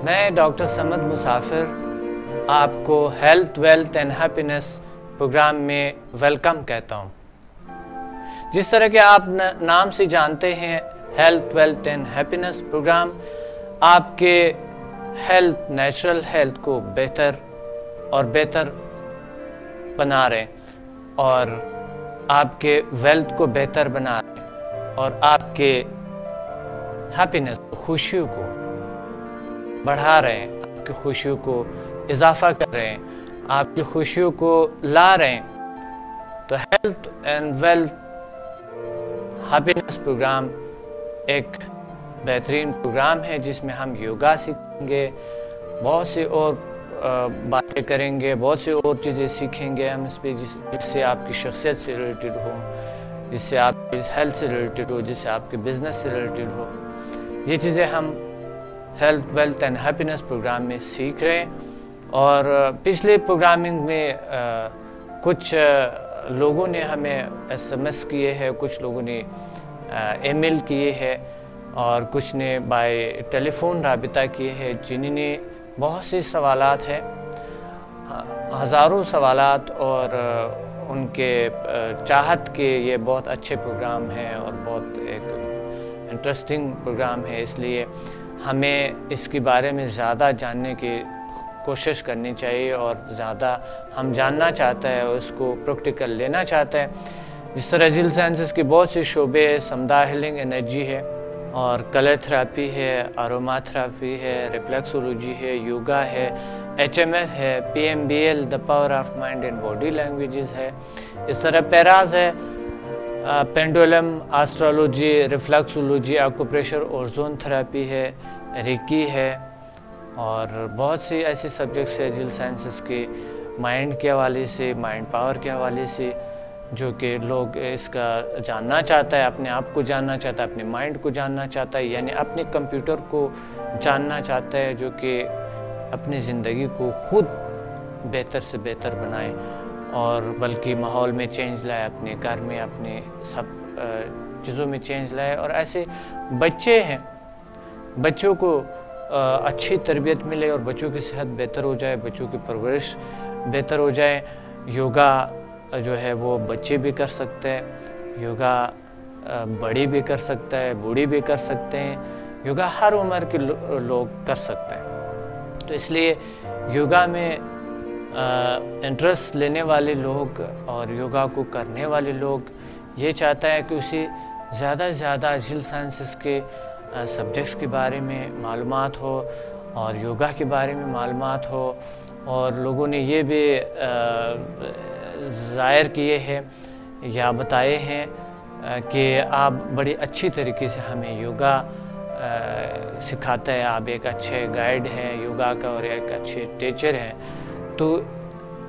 میں ڈاکٹر سمد مسافر آپ کو health wealth and happiness program میں ویلکم کہتا ہوں۔ جس طرح کہ آپ نام سے جانتے ہیں، health wealth and happiness program آپ کے ہیلتھ، نیچرل ہیلتھ کو بہتر اور بہتر بنا رہے اور آپ کے ویلتھ کو بہتر بنا رہے اور آپ کے ہیپینس، خوشیوں کو بڑھا رہے ہیں، آپ کی خوشیوں کو اضافہ کر رہے ہیں، آپ کی خوشیوں کو لا رہے ہیں۔ تو health and wealth happiness program ایک بہترین پروگرام ہے جس میں ہم یوگا سیکھیں گے، بہت سی اور باتیں کریں گے، بہت سی اور چیزیں سیکھیں گے ہم اس پہ، جس سے آپ کی شخصیت سے ریلیٹڈ ہو، جس سے آپ کی ہیلتھ سے ریلیٹڈ ہو، جس سے آپ کے بزنس سے ریلیٹڈ ہو۔ یہ چیزیں ہم health wealth and happiness program میں سیکھ رہے ہیں۔ اور پچھلے پروگرامنگ میں کچھ لوگوں نے ہمیں SMS کیے ہیں، کچھ لوگوں نے ای میل کیے ہیں اور کچھ نے بائی ٹیلی فون رابطہ کیے ہیں، جنہوں نے بہت سے سوالات ہیں، ہزاروں سوالات، اور ان کے چاہت کے یہ بہت اچھے پروگرام ہیں اور بہت ایک انٹرسٹنگ پروگرام ہے، اس لیے ہمیں اس کے بارے میں زیادہ جاننے کی کوشش کرنی چاہیے اور زیادہ ہم جاننا چاہتے ہیں اور اس کو پریکٹیکل لینا چاہتے ہیں۔ جس طرح جل سائنسز کے بہت سے شعبے ہیں، سمدھا ہیلنگ انرجی ہے اور کلر تھراپی ہے، اروما تھراپی ہے، ریفلیکسولوجی ہے، یوگا ہے، HMF ہے، PMBL the power of mind and body languages ہے، اس طرح پیراز ہے، پینڈولم، آسٹرالوجی، ریفلیکسولوجی، ایکوپریشر اور زون تھراپی ہے، ریکی ہے، اور بہت سی ایسی سبجیکٹس ہیں جل سائنسز کے مائنڈ کے حوالے سے، مائنڈ پاور کے حوالے سے، جو کہ لوگ اس کا جاننا چاہتا ہے، اپنے آپ کو جاننا چاہتا ہے، اپنے مائنڈ کو جاننا چاہتا ہے، یعنی اپنے کمپیوٹر کو جاننا چاہتا ہے، جو کہ اپنی زندگی کو خود بہتر سے بہتر بنائے اور بلکہ ماحول میں چینج لائے، اپنے گھر میں، اپنے سب چیزوں میں چینج لائے۔ اور ایسے بچے ہیں، بچوں کو اچھی تربیت ملے اور بچوں کی صحت بہتر ہو جائے، بچوں کی پرورش بہتر ہو جائے۔ یوگا جو ہے وہ بچے بھی کر سکتے ہیں، یوگا بڑی بھی کر سکتا ہے، بوڑھی بھی کر سکتے ہیں، یوگا ہر عمر کے لوگ کر سکتے ہیں۔ تو اس لیے یوگا میں انٹرسٹ لینے والے لوگ اور یوگا کو کرنے والے لوگ یہ چاہتا ہے کہ اسے زیادہ سے زیادہ جل سائنسز کے سبجیکٹس کے بارے میں معلومات ہو اور یوگا کے بارے میں معلومات ہو۔ اور لوگوں نے یہ بھی ظاہر کیے ہیں یا بتائے ہیں کہ آپ بڑی اچھی طریقے سے ہمیں یوگا سکھاتا ہے، آپ ایک اچھے گائیڈ ہیں یوگا کا اور ایک اچھے ٹیچر ہیں۔ تو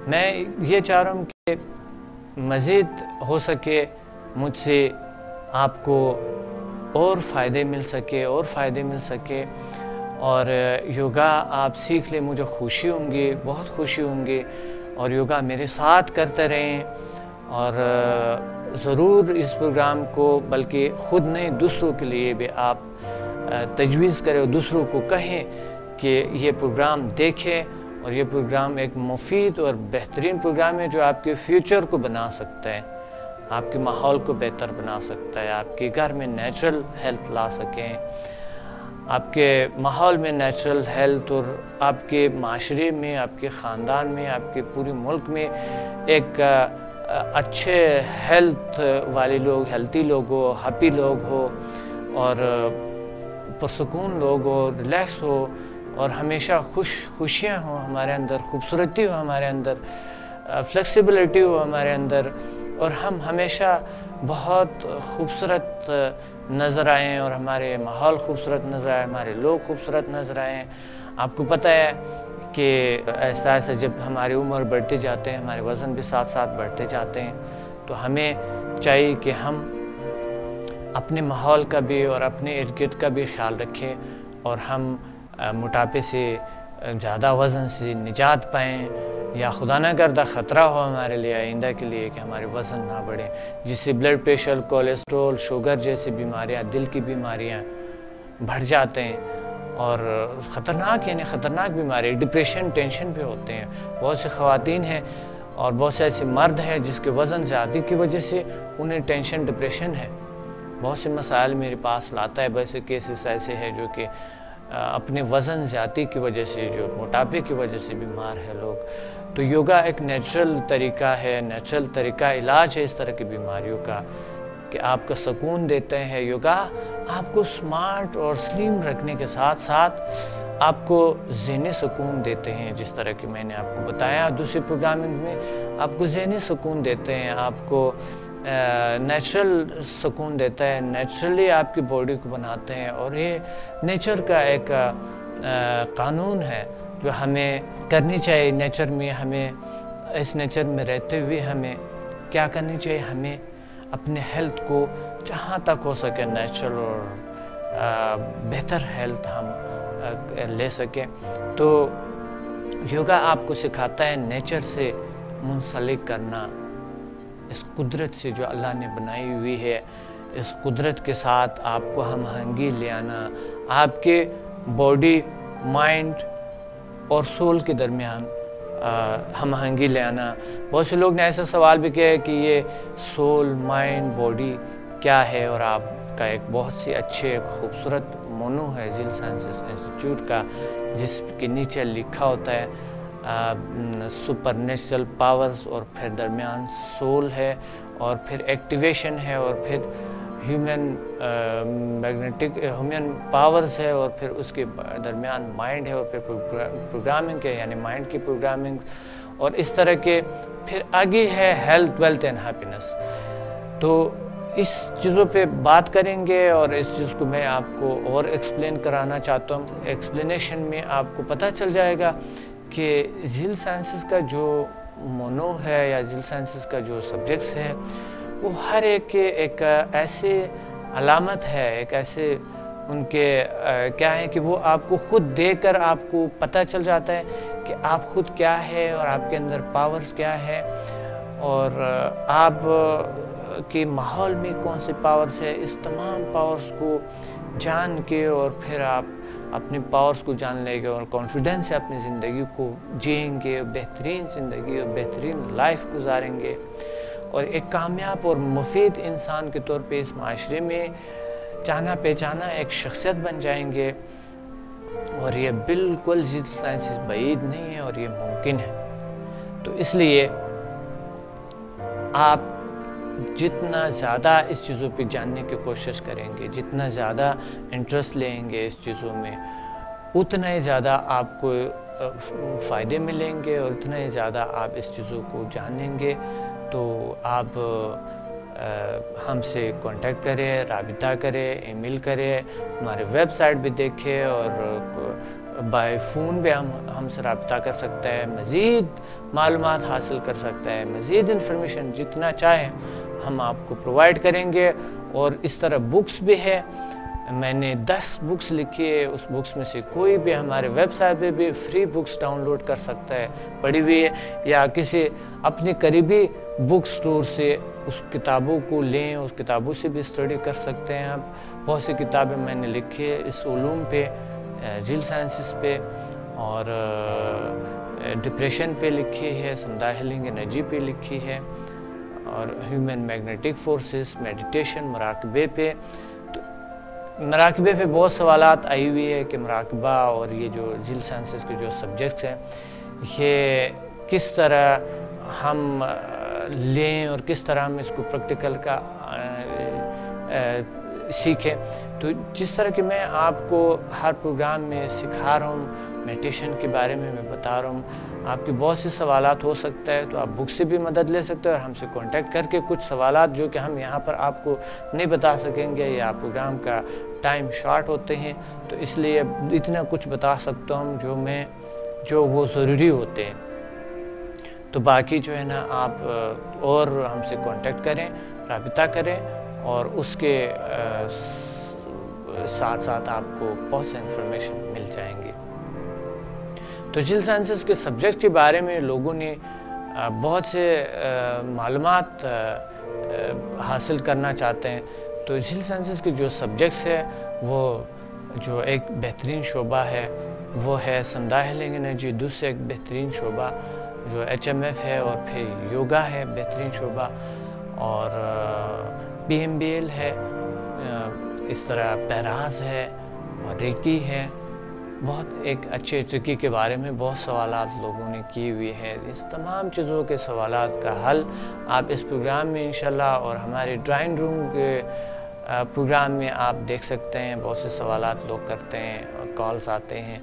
میں یہ چاہ رہا ہوں کہ مزید ہو سکے مجھ سے آپ کو اور فائدے مل سکے اور یوگا آپ سیکھ لیں، مجھے خوشی ہوں گی، بہت خوشی ہوں گی، اور یوگا میرے ساتھ کرتے رہیں۔ اور ضرور اس پروگرام کو بلکہ خود نہیں، دوسروں کے لیے بھی آپ تجویز کریں اور دوسروں کو کہیں کہ یہ پروگرام دیکھیں، اور یہ پروگرام ایک مفید اور بہترین پروگرام ہے جو آپ کے فیوچر کو بنا سکتا ہے، آپ کے ماحول کو بہتر بنا سکتا ہے، آپ کے گھر میں نیچرل ہیلتھ لا سکیں، آپ کے ماحول میں نیچرل ہیلتھ، اور آپ کے معاشرے میں، آپ کے خاندان میں، آپ کے پورے ملک میں ایک اچھے ہیلتھ والے لوگ، ہیلتھی لوگ ہو، ہیپی لوگ ہو، اور پرسکون لوگ ہو، ریلیکس ہو، اور ہمیشہ خوشیاں ہوں ہمارے اندر، خوبصورتی ہو ہمارے اندر، فلیکسیبلٹی ہو ہمارے اندر، اور ہم ہمیشہ بہت خوبصورت نظر آئیں اور ہمارے ماحول خوبصورت نظر آئے، ہمارے لوگ خوبصورت نظر آئیں۔ آپ کو پتہ ہے کہ ایسا ایسا جب ہماری عمر بڑھتے جاتے ہیں، ہمارے وزن بھی ساتھ ساتھ بڑھتے جاتے ہیں، تو ہمیں چاہیے کہ ہم اپنے ماحول کا بھی اور اپنے ارد گرد کا بھی خیال رکھیں، اور ہم موٹاپے سے، زیادہ وزن سے نجات پائیں، یا خدا نہ کردہ خطرہ ہو ہمارے لیے آئندہ کے لیے کہ ہمارے وزن نہ بڑھے، جس سے بلڈ پریشر، کولیسٹرول، شوگر جیسی بیماریاں، دل کی بیماریاں بڑھ جاتے ہیں۔ اور خطرناک یعنی خطرناک بیماری، ڈپریشن، ٹینشن بھی ہوتے ہیں. بہت سی خواتین ہیں اور بہت سے ایسے مرد ہیں جس کے وزن زیادتی کی وجہ سے انہیں ٹینشن، ڈپریشن ہے. بہت سے مسائل میرے پاس لاتا ہے، بہت سے کیسز ایسے ہیں جو کہ اپنے وزن زیادتی کی وجہ سے، جو موٹاپے کی وجہ سے بیمار ہیں لوگ. تو یوگا ایک نیچرل طریقہ ہے، نیچرل طریقہ علاج ہے اس طرح کی بیماریوں کا، کہ آپ کا سکون دیتے ہیں. یوگا آپ کو سمارٹ اور سلیم رکھنے کے ساتھ ساتھ آپ کو ذہنی سکون دیتے ہیں، جس طرح کہ میں نے آپ کو بتایا دوسری پروگرامنگ میں. آپ کو ذہنی سکون دیتے ہیں، آپ کو نیچرل سکون دیتا ہے، نیچرلی آپ کی باڈی کو بناتے ہیں. اور یہ نیچر کا ایک قانون ہے جو ہمیں کرنی چاہیے. نیچر میں ہمیں، اس نیچر میں رہتے ہوئے ہمیں کیا کرنی چاہیے؟ ہمیں اپنے ہیلتھ کو جہاں تک ہو سکے نیچرل اور بہتر ہیلتھ ہم لے سکیں. تو یوگا آپ کو سکھاتا ہے نیچر سے منسلک کرنا، اس قدرت سے جو اللہ نے بنائی ہوئی ہے، اس قدرت کے ساتھ آپ کو ہم آہنگی لے آنا، آپ کے باڈی، مائنڈ اور سول کے درمیان ہم آہنگی لے آنا. بہت سے لوگ نے ایسا سوال بھی کیا ہے کہ یہ سول، مائنڈ، باڈی کیا ہے، اور آپ کا ایک بہت سی اچھے خوبصورت مونو ہے زیل سائنسز انسٹیٹیوٹ کا، جس کے نیچے لکھا ہوتا ہے سپر نیچرل پاورز، اور پھر درمیان سول ہے، اور پھر ایکٹیویشن ہے، اور پھر ہیومن ہیومن پاورز ہے، اور پھر اس کے درمیان مائنڈ ہے، اور پھر پروگرامنگ ہے یعنی مائنڈ کی پروگرامنگ، اور اس طرح کے پھر آگے ہے ہیلتھ، ویلتھ اینڈ ہیپینس. تو اس چیزوں پہ بات کریں گے، اور اس چیز کو میں آپ کو اور ایکسپلین کرانا چاہتا ہوں. ایکسپلینیشن میں آپ کو پتہ چل جائے گا کہ زیل سائنسز کا جو مونو ہے یا زیل سائنسز کا جو سبجیکٹس ہے، وہ ہر ایک کے ایک ایسے علامت ہے، ایک ایسے ان کے کیا ہے کہ وہ آپ کو خود دیکھ کر آپ کو پتہ چل جاتا ہے کہ آپ خود کیا ہے، اور آپ کے اندر پاورز کیا ہے، اور آپ کے ماحول میں کون سے پاورز ہے. اس تمام پاورز کو جان کے، اور پھر آپ اپنے پاورز کو جان لیں گے اور کانفیڈنس سے اپنی زندگی کو جئیں گے، بہترین زندگی اور بہترین لائف گزاریں گے، اور ایک کامیاب اور مفید انسان کے طور پہ اس معاشرے میں جانا پہچانا ایک شخصیت بن جائیں گے. اور یہ بالکل زیل سائنسز بعید نہیں ہے، اور یہ ممکن ہے. تو اس لیے آپ جتنا زیادہ اس چیزوں پہ جاننے کی کوشش کریں گے، جتنا زیادہ انٹرسٹ لیں گے اس چیزوں میں، اتنا ہی زیادہ آپ کو فائدے ملیں گے، اور اتنا ہی زیادہ آپ اس چیزوں کو جانیں گے. تو آپ ہم سے کانٹیکٹ کریں، رابطہ کریں، ای میل کریں، ہمارے ویب سائٹ بھی دیکھیں، اور بائی فون بھی ہم سے رابطہ کر سکتا ہے، مزید معلومات حاصل کر سکتا ہے، مزید انفارمیشن جتنا چاہیں ہم آپ کو پرووائڈ کریں گے. اور اس طرح بکس بھی ہے، میں نے 10 بکس لکھی ہے، اس بکس میں سے کوئی بھی ہمارے ویب سائٹ پہ بھی فری بکس ڈاؤن لوڈ کر سکتا ہے، پڑھی ہوئی ہے، یا کسی اپنے قریبی بک سٹور سے اس کتابوں کو لیں، اس کتابوں سے بھی اسٹڈی کر سکتے ہیں آپ. بہت سی کتابیں میں نے لکھی ہے اس علوم پہ، زیل سائنسز پہ، اور ڈپریشن پہ لکھی ہے، سمدھا ہیلنگ انرجی پہ لکھی ہے، اور ہیومن میگنیٹک فورسز، میڈیٹیشن، مراقبے پہ. تو مراقبے پہ بہت سوالات آئی ہوئی ہے کہ مراقبہ اور یہ جو زیل سائنسز کے جو سبجیکٹس ہیں، یہ کس طرح ہم لیں اور کس طرح ہم اس کو پریکٹیکل کا سیکھیں. تو جس طرح کہ میں آپ کو ہر پروگرام میں سکھا رہا ہوں، میڈیٹیشن کے بارے میں بتا رہا ہوں، آپ کے بہت سے سوالات ہو سکتا ہے، تو آپ بک سے بھی مدد لے سکتے ہیں، اور ہم سے کانٹیکٹ کر کے کچھ سوالات جو کہ ہم یہاں پر آپ کو نہیں بتا سکیں گے، یا پروگرام کا ٹائم شارٹ ہوتے ہیں، تو اس لیے اتنا کچھ بتا سکتا ہوں جو وہ ضروری ہوتے ہیں. تو باقی جو ہے نا آپ اور ہم سے کانٹیکٹ کریں، رابطہ کریں، اور اس کے ساتھ ساتھ آپ کو بہت سے انفارمیشن مل جائیں گی. تو زیل سائنسز کے سبجیکٹ کے بارے میں لوگوں نے بہت سے معلومات حاصل کرنا چاہتے ہیں. تو زیل سائنسز کے جو سبجیکٹس ہیں وہ جو ایک بہترین شعبہ ہے وہ ہے سمدہ ہیلنگ انرجی، دوسرا ایک بہترین شعبہ جو HMF ہے، اور پھر یوگا ہے بہترین شعبہ، اور PMBL ہے، اس طرح پیراز ہے اور ریکی ہے۔ بہت ایک اچھے ٹرکی کے بارے میں بہت سوالات لوگوں نے کی ہوئی ہے۔ اس تمام چیزوں کے سوالات کا حل آپ اس پروگرام میں انشاءاللہ اور ہمارے ڈرائنگ روم کے پروگرام میں آپ دیکھ سکتے ہیں۔ بہت سے سوالات لوگ کرتے ہیں اور کالز آتے ہیں،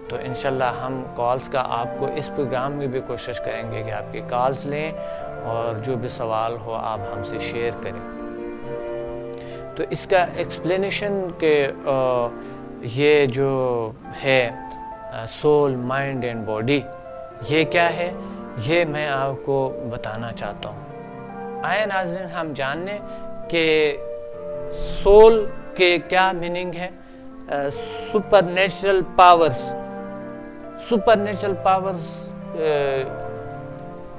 تو انشاءاللہ ہم کالز کا آپ کو اس پروگرام میں بھی کوشش کریں گے کہ آپ کی کالز لیں اور جو بھی سوال ہو آپ ہم سے شیئر کریں۔ تو اس کا ایکسپلینیشن کہ یہ جو ہے سول، مائنڈ اینڈ باڈی، یہ کیا ہے، یہ میں آپ کو بتانا چاہتا ہوں۔ آئے ناظرین ہم جاننے کہ سول کے کیا میننگ ہے۔ Super natural powers, super natural powers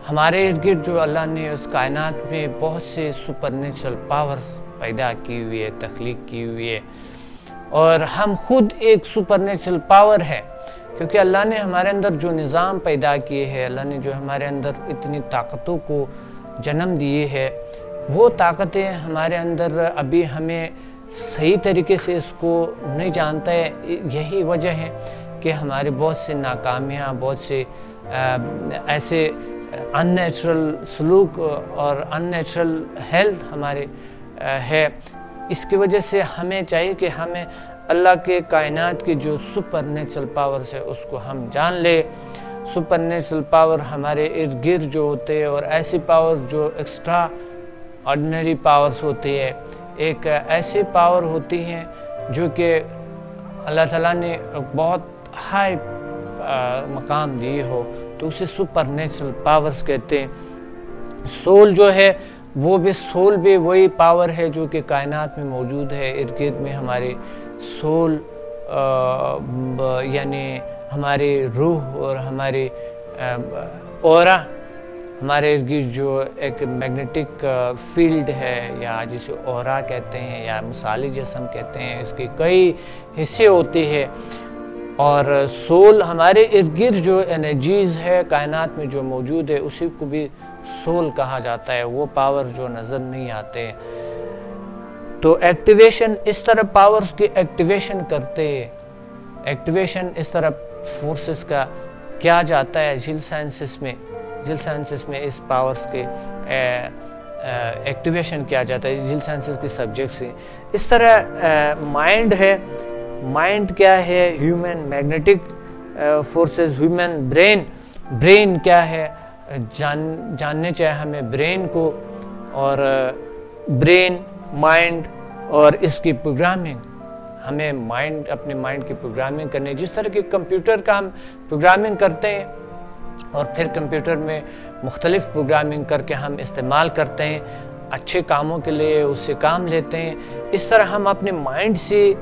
ہمارے ارد گرد جو اللہ نے اس کائنات میں بہت سے سپر نیچرل پاورز پیدا کی ہوئی ہے، تخلیق کی ہوئی ہے، اور ہم خود ایک سپر نیچرل پاور ہے، کیونکہ اللہ نے ہمارے اندر جو نظام پیدا کیے ہے، اللہ نے جو ہمارے اندر اتنی طاقتوں کو جنم دیے ہے، وہ طاقتیں ہمارے اندر ابھی ہمیں صحیح طریقے سے اس کو نہیں جانتا ہے۔ یہی وجہ ہے کہ ہمارے بہت سے ناکامیاں، بہت سے ایسے ان نیچرل سلوک اور ان نیچرل ہیلتھ ہمارے ہے۔ اس کی وجہ سے ہمیں چاہیے کہ ہمیں اللہ کے کائنات کی جو سپر نیچرل پاورز ہے اس کو ہم جان لے۔ سپر نیچرل پاور ہمارے ارد گرد جو ہوتے ہیں، اور ایسی پاور جو ایکسٹرا آرڈینری پاورز ہوتی ہے، ایک ایسی پاور ہوتی ہیں جو کہ اللہ تعالیٰ نے بہت ہائی مقام دیے ہو، تو اسے سپر نیچرل پاورز کہتے ہیں۔ سول جو ہے وہ بھی، سول بھی وہی پاور ہے جو کہ کائنات میں موجود ہے ارد گرد میں۔ ہمارے سول یعنی ہماری روح اور ہماری اورا، ہمارے ارد گرد جو ایک میگنیٹک فیلڈ ہے، یا جسے اورا کہتے ہیں یا مثالی جسم کہتے ہیں، اس کے کئی حصے ہوتے ہیں، اور سول ہمارے ارد گرد جو انرجیز ہے کائنات میں جو موجود ہے اسی کو بھی سول کہا جاتا ہے، وہ پاور جو نظر نہیں آتے۔ تو ایکٹیویشن اس طرح پاورز کی ایکٹیویشن کرتے ہیں، ایکٹیویشن اس طرح فورسز کا کیا جاتا ہے جل سائنسز میں، جل سائنسز میں اس پاورز کے ایکٹیویشن کیا جاتا ہے جل سائنسز کے سبجیکٹ سے۔ اس طرح مائنڈ ہے، مائنڈ کیا ہے، human magnetic forces, human brain, brain کیا ہے جاننے چاہے ہمیں برین کو، اور برین، مائنڈ اور اس کی پروگرامنگ، ہمیں مائنڈ، اپنے مائنڈ کی پروگرامنگ کرنے، جس طرح کہ کمپیوٹر کا ہم پروگرامنگ کرتے ہیں اور پھر کمپیوٹر میں مختلف پروگرامنگ کر کے ہم استعمال کرتے ہیں اچھے کاموں کے لیے، اس سے کام لیتے ہیں، اس طرح ہم اپنے مائنڈ سے،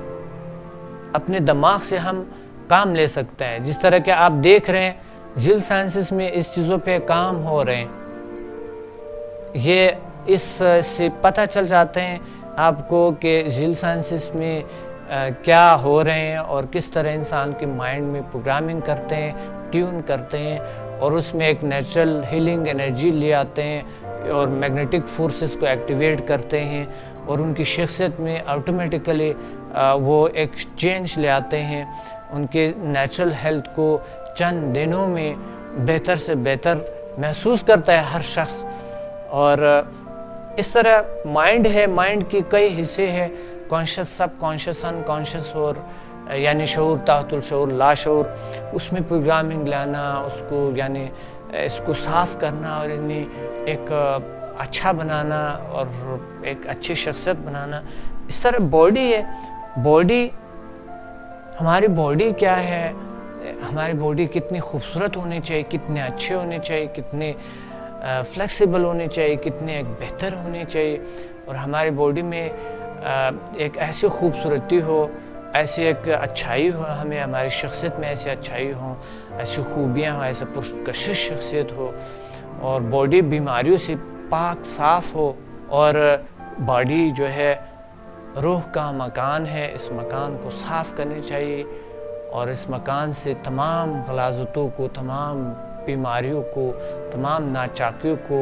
اپنے دماغ سے ہم کام لے سکتے ہیں۔ جس طرح کہ آپ دیکھ رہے ہیں جل سائنسز میں اس چیزوں پہ کام ہو رہے ہیں، یہ اس سے پتہ چل جاتے ہیں آپ کو کہ جل سائنسز میں کیا ہو رہے ہیں اور کس طرح انسان کے مائنڈ میں پروگرامنگ کرتے ہیں، ٹیون کرتے ہیں، اور اس میں ایک نیچرل ہیلنگ انرجی لے آتے ہیں اور میگنیٹک فورسز کو ایکٹیویٹ کرتے ہیں، اور ان کی شخصیت میں آٹومیٹیکلی وہ ایک چینج لے آتے ہیں، ان کے نیچرل ہیلتھ کو چند دنوں میں بہتر سے بہتر محسوس کرتا ہے ہر شخص۔ اور اس طرح مائنڈ ہے، مائنڈ کی کئی حصے ہیں، کانشیس، سب کانشیس، ان کانشیس، اور یعنی شعور، تحت الشعور، لا شعور، اس میں پروگرامنگ لانا، اس کو یعنی اس کو صاف کرنا اور انہیں ایک اچھا بنانا اور ایک اچھی شخصیت بنانا۔ اس طرح باڈی ہے، باڈی، ہماری باڈی کیا ہے، ہماری باڈی کتنی خوبصورت ہونی چاہیے، کتنے اچھے ہونے چاہیے، کتنے فلیکسیبل ہونے چاہیے، کتنے ایک بہتر ہونے چاہیے، اور ہماری باڈی میں ایک ایسی خوبصورتی ہو، ایسی ایک اچھائی ہو، ہمیں ہماری شخصیت میں ایسی اچھائی ہوں، ایسی خوبیاں ہوں، ایسا پرکشش شخصیت ہو، اور باڈی بیماریوں سے پاک صاف ہو، اور باڈی جو ہے روح کا مکان ہے، اس مکان کو صاف کرنی چاہیے اور اس مکان سے تمام غلاظتوں کو، تمام بیماریوں کو، تمام ناچاکیوں کو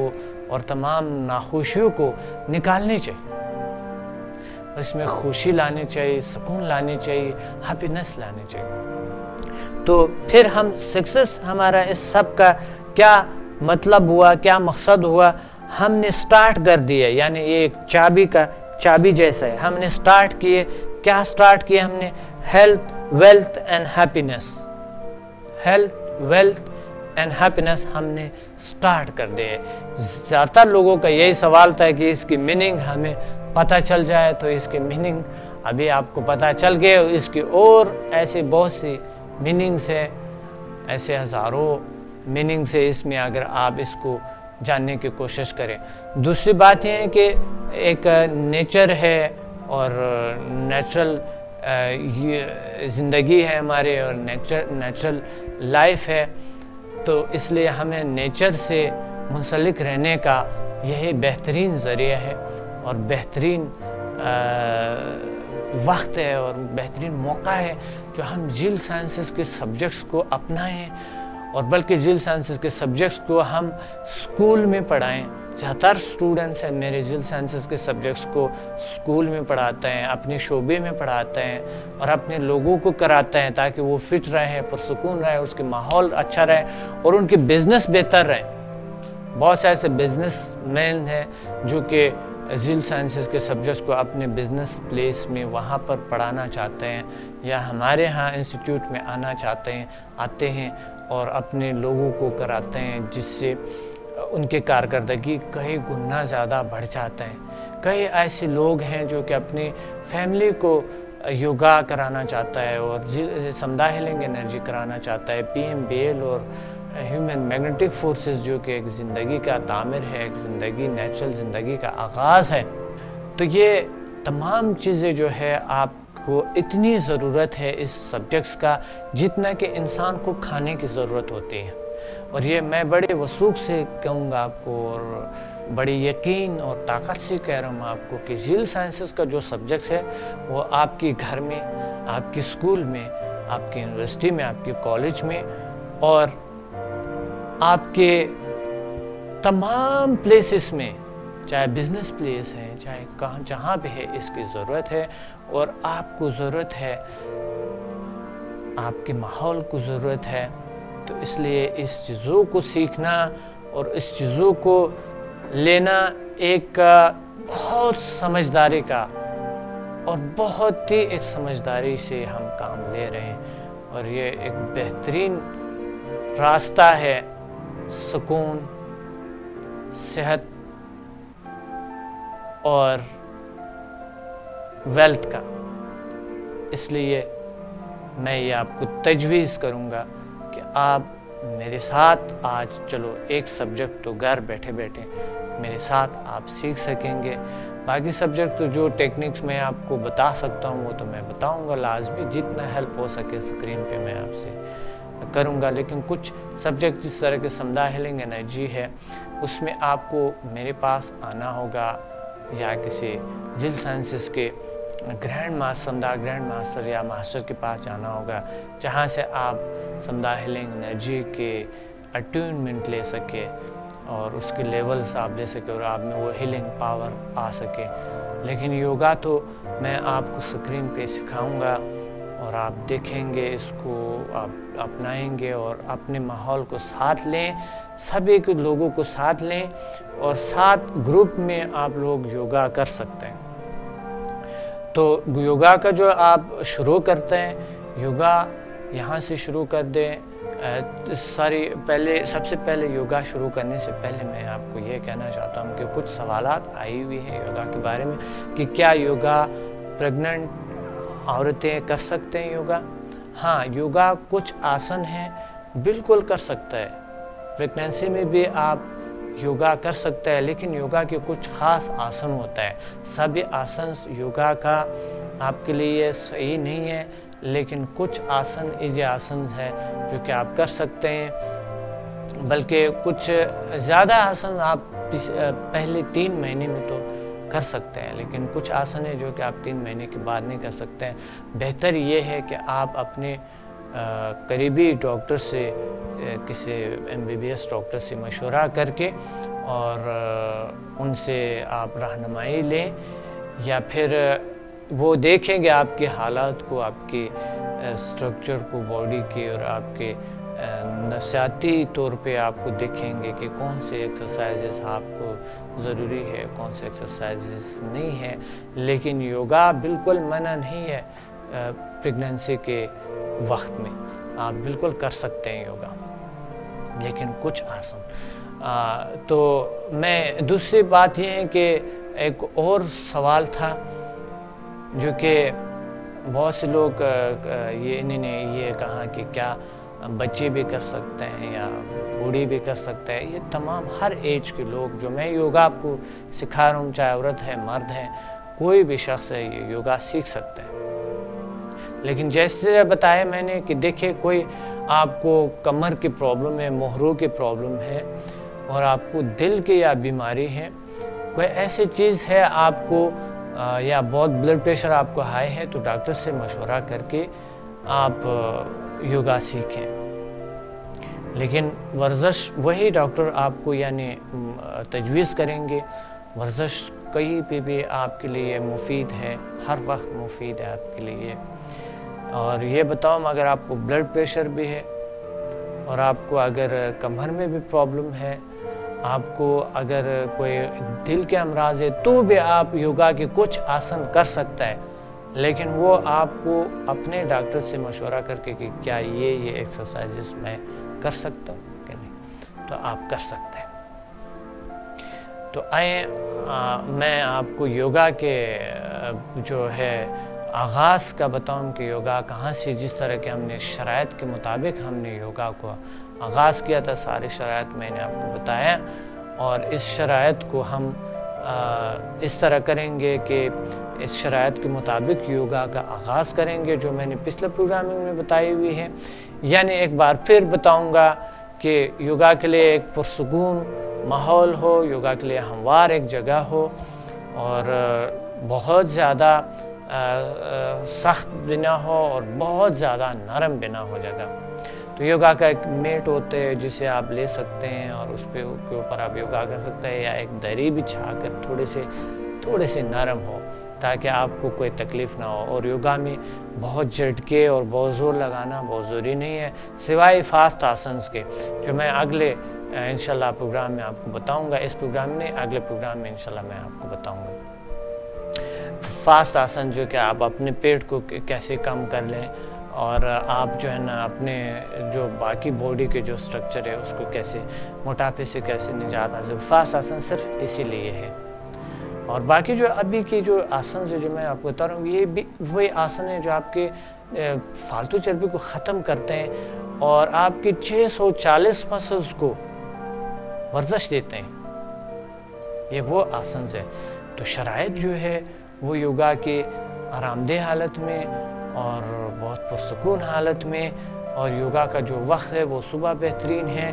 اور تمام ناخوشیوں کو نکالنی چاہیے، اس میں خوشی لانی چاہیے، سکون لانی چاہیے، ہیپینس لانی چاہیے۔ تو پھر ہم سکسیس، ہمارا اس سب کا کیا مطلب ہوا، کیا مقصد ہوا؟ ہم نے سٹارٹ کر دیا، یعنی یہ ایک چابی جیسا ہے، ہم نے سٹارٹ کیے۔ کیا سٹارٹ کیے ہم نے؟ Health, wealth and happiness. Health, wealth and happiness ہم نے سٹارٹ کر دیا۔ زیادہ تر لوگوں کا یہی سوال تھا کہ اس کی میننگ ہمیں پتہ چل جائے، تو اس کی میننگ ابھی آپ کو پتہ چل گئے۔ اس کی اور ایسے بہت سی میننگس ہے، ایسے ہزاروں میننگس ہے اس میں، اگر آپ اس کو جاننے کی کوشش کریں۔ دوسری بات یہ ہے کہ ایک نیچر ہے اور نیچرل زندگی ہے ہمارے، اور نیچرل لائف ہے، تو اس لیے ہمیں نیچر سے منسلک رہنے کا یہی بہترین ذریعہ ہے اور بہترین وقت ہے اور بہترین موقع ہے جو ہم جیل سائنسز کے سبجیکٹس کو اپنائیں، اور بلکہ جیل سائنسز کے سبجیکٹس کو ہم اسکول میں پڑھائیں۔ زیادہ تر اسٹوڈنٹس ہیں میرے جیل سائنسز کے سبجیکٹس کو اسکول میں پڑھاتے ہیں، اپنے شعبے میں پڑھاتے ہیں اور اپنے لوگوں کو کراتے ہیں تاکہ وہ فٹ رہیں، پرسکون رہیں، اس کے ماحول اچھا رہے اور ان کے بزنس بہتر رہیں۔ بہت سے ایسے بزنس مین ہیں جو کہ جیل سائنسز کے سبجیکٹس کو اپنے بزنس پلیس میں وہاں پر پڑھانا چاہتے ہیں، یا ہمارے ہاں انسٹیٹیوٹ میں آتے ہیں اور اپنے لوگوں کو کراتے ہیں، جس سے ان کے کارکردگی کئی گنا زیادہ بڑھ جاتا ہے۔ کئی ایسے لوگ ہیں جو کہ اپنی فیملی کو یوگا کرانا چاہتا ہے اور سمدھا ہیلنگ انرجی کرانا چاہتا ہے، PMBL اور ہیومن میگنیٹک فورسز، جو کہ ایک زندگی کا تعمیر ہے، ایک زندگی، نیچرل زندگی کا آغاز ہے۔ تو یہ تمام چیزیں جو ہے آپ کو اتنی ضرورت ہے اس سبجیکٹس کا جتنا کہ انسان کو کھانے کی ضرورت ہوتی ہے، اور یہ میں بڑے وثوق سے کہوں گا آپ کو، اور بڑی یقین اور طاقت سے کہہ رہا ہوں آپ کو کہ جیل سائنسز کا جو سبجیکٹ ہے وہ آپ کے گھر میں، آپ کے اسکول میں، آپ کی یونیورسٹی میں، آپ کے کالج میں اور آپ کے تمام پلیسز میں، چاہے بزنس پلیس ہے، چاہے جہاں بھی ہے، اس کی ضرورت ہے۔ اور آپ کو ضرورت ہے، آپ کے ماحول کو ضرورت ہے، تو اس لیے اس چیزوں کو سیکھنا اور اس چیزوں کو لینا ایک بہت سمجھداری کا اور بہت ہی ایک سمجھداری سے ہم کام لے رہے ہیں، اور یہ ایک بہترین راستہ ہے سکون، صحت اور ویلتھ کا۔ اس لیے میں یہ آپ کو تجویز کروں گا کہ آپ میرے ساتھ آج چلو ایک سبجیکٹ تو گھر بیٹھے بیٹھے میرے ساتھ آپ سیکھ سکیں گے۔ باقی سبجیکٹ تو جو ٹیکنکس میں آپ کو بتا سکتا ہوں وہ تو میں بتاؤں گا لازمی، جتنا ہیلپ ہو سکے اسکرین پہ میں آپ سے کروں گا، لیکن کچھ سبجیکٹ جس طرح کے سمدھا ہیلنگ انرجی ہے اس میں آپ کو میرے پاس آنا ہوگا یا کسی جیل سائنسز کے گرینڈ ماسٹر یا ماسٹر کے پاس جانا ہوگا، جہاں سے آپ سمدھا ہیلنگ انرجی کے اٹیونمنٹ لے سکے اور اس کے لیولز آپ لے سکے اور آپ میں وہ ہیلنگ پاور آ سکے۔ لیکن یوگا تو میں آپ کو اسکرین پہ سکھاؤں گا اور آپ دیکھیں گے، اس کو آپ اپنائیں گے اور اپنے ماحول کو ساتھ لیں، سبھی کے لوگوں کو ساتھ لیں اور ساتھ گروپ میں آپ لوگ یوگا کر سکتے ہیں۔ تو یوگا کا جو آپ شروع کرتے ہیں، یوگا یہاں سے شروع کر دیں۔ سب سے پہلے یوگا شروع کرنے سے پہلے میں آپ کو یہ کہنا چاہتا ہوں کہ کچھ سوالات آئی ہوئی ہیں یوگا کے بارے میں کہ کیا یوگا پریگننٹ عورتیں کر سکتے ہیں یوگا؟ ہاں، یوگا کچھ آسن ہیں بالکل کر سکتا ہے، پریگنینسی میں بھی آپ یوگا کر سکتا ہے، لیکن یوگا کے کچھ خاص آسن ہوتا ہے۔ سبھی آسن یوگا کا آپ کے لیے صحیح نہیں ہے، لیکن کچھ آسن ایزی آسن ہے جو کہ آپ کر سکتے ہیں، بلکہ کچھ زیادہ آسن آپ پہلے 3 مہینے میں تو کر سکتے ہیں، لیکن کچھ آسن ہیں جو کہ آپ 3 مہینے کے بعد نہیں کر سکتے ہیں۔ بہتر یہ ہے کہ آپ اپنے قریبی ڈاکٹر سے، کسی MBBS ڈاکٹر سے مشورہ کر کے اور ان سے آپ رہنمائی لیں، یا پھر وہ دیکھیں گے آپ کے حالات کو، آپ کے اسٹرکچر کو باڈی کے، اور آپ کے نفسیاتی طور پہ آپ کو دیکھیں گے کہ کون سے ایکسرسائزز آپ کو ضروری ہے، کون سے ایکسرسائزز نہیں ہے۔ لیکن یوگا بالکل منع نہیں ہے پریگننسی کے وقت میں، آپ بالکل کر سکتے ہیں یوگا، لیکن کچھ آسن۔ تو میں دوسری بات یہ ہے کہ ایک اور سوال تھا جو کہ بہت سے لوگ انہوں نے یہ کہا کہ کیا بچے بھی کر سکتے ہیں یا بوڑھی بھی کر سکتے ہیں؟ یہ تمام ہر ایج کے لوگ، جو میں یوگا آپ کو سکھا رہا ہوں، چاہے عورت ہے مرد ہے، کوئی بھی شخص ہے، یہ یوگا سیکھ سکتے ہیں۔ لیکن جیسے بتایا میں نے کہ دیکھیں، کوئی آپ کو کمر کی پرابلم ہے، مہروں کی پرابلم ہے، اور آپ کو دل کی یا بیماری ہے، کوئی ایسی چیز ہے آپ کو، یا بہت بلڈ پریشر آپ کو ہائی ہے، تو ڈاکٹر سے مشورہ کر کے آپ یوگا سیکھیں۔ لیکن ورزش وہی ڈاکٹر آپ کو یعنی تجویز کریں گے۔ ورزش کہیں پہ بھی آپ کے لیے مفید ہے، ہر وقت مفید ہے آپ کے لیے۔ اور یہ بتاؤں، اگر آپ کو بلڈ پریشر بھی ہے، اور آپ کو اگر کمر میں بھی پرابلم ہے، آپ کو اگر کوئی دل کے امراض ہے، تو بھی آپ یوگا کے کچھ آسن کر سکتا ہے، لیکن وہ آپ کو اپنے ڈاکٹر سے مشورہ کر کے کہ کیا یہ ایکسرسائزز میں کر سکتا ہوں کہ نہیں، تو آپ کر سکتے ہیں۔ تو آئیں میں آپ کو یوگا کے جو ہے آغاز کا بتاؤں کہ یوگا کہاں سے، جس طرح کہ ہم نے شرائط کے مطابق ہم نے یوگا کو آغاز کیا تھا، سارے شرائط میں نے آپ کو بتایا، اور اس شرائط کو ہم اس طرح کریں گے کہ اس شرائط کے مطابق یوگا کا آغاز کریں گے، جو میں نے پچھلے پروگرامنگ میں بتائی ہوئی ہے۔ یعنی ایک بار پھر بتاؤں گا کہ یوگا کے لیے ایک پرسکون ماحول ہو، یوگا کے لیے ہموار ایک جگہ ہو، اور بہت زیادہ سخت بھی نہ ہو اور بہت زیادہ نرم بھی نہ ہو جگہ۔ تو یوگا کا ایک میٹ ہوتے ہے جسے آپ لے سکتے ہیں، اور اس کے اوپر آپ یوگا کر سکتے ہیں، یا ایک دری بچھا کر تھوڑے سے نرم ہو، تاکہ آپ کو کوئی تکلیف نہ ہو۔ اور یوگا میں بہت جھٹکے اور بہت زور لگانا بہت ضروری نہیں ہے، سوائے فاسٹ آسنس کے، جو میں اگلے انشاءاللہ پروگرام میں آپ کو بتاؤں گا۔ اس پروگرام میں اگلے پروگرام میں انشاءاللہ میں آپ کو بتاؤں گا فاسٹ آسن، جو کہ آپ اپنے پیٹ کو کیسے کم کر لیں، اور آپ جو ہے نا اپنے جو باقی باڈی کے جو سٹرکچر ہے اس کو کیسے، موٹاپے سے کیسے نجات حاصل۔ فاسٹ آسن صرف اسی لیے ہے۔ اور باقی جو ابھی کی جو آسن ہے جو میں آپ کو بتا رہا ہوں، یہ بھی وہی آسن ہے جو آپ کے فالتو چربی کو ختم کرتے ہیں، اور آپ کی 640 مسلز کو ورزش دیتے ہیں۔ یہ وہ آسن ہے۔ تو شرائط جو ہے وہ یوگا کے آرام دہ حالت میں اور بہت پرسکون حالت میں، اور یوگا کا جو وقت ہے وہ صبح بہترین ہے۔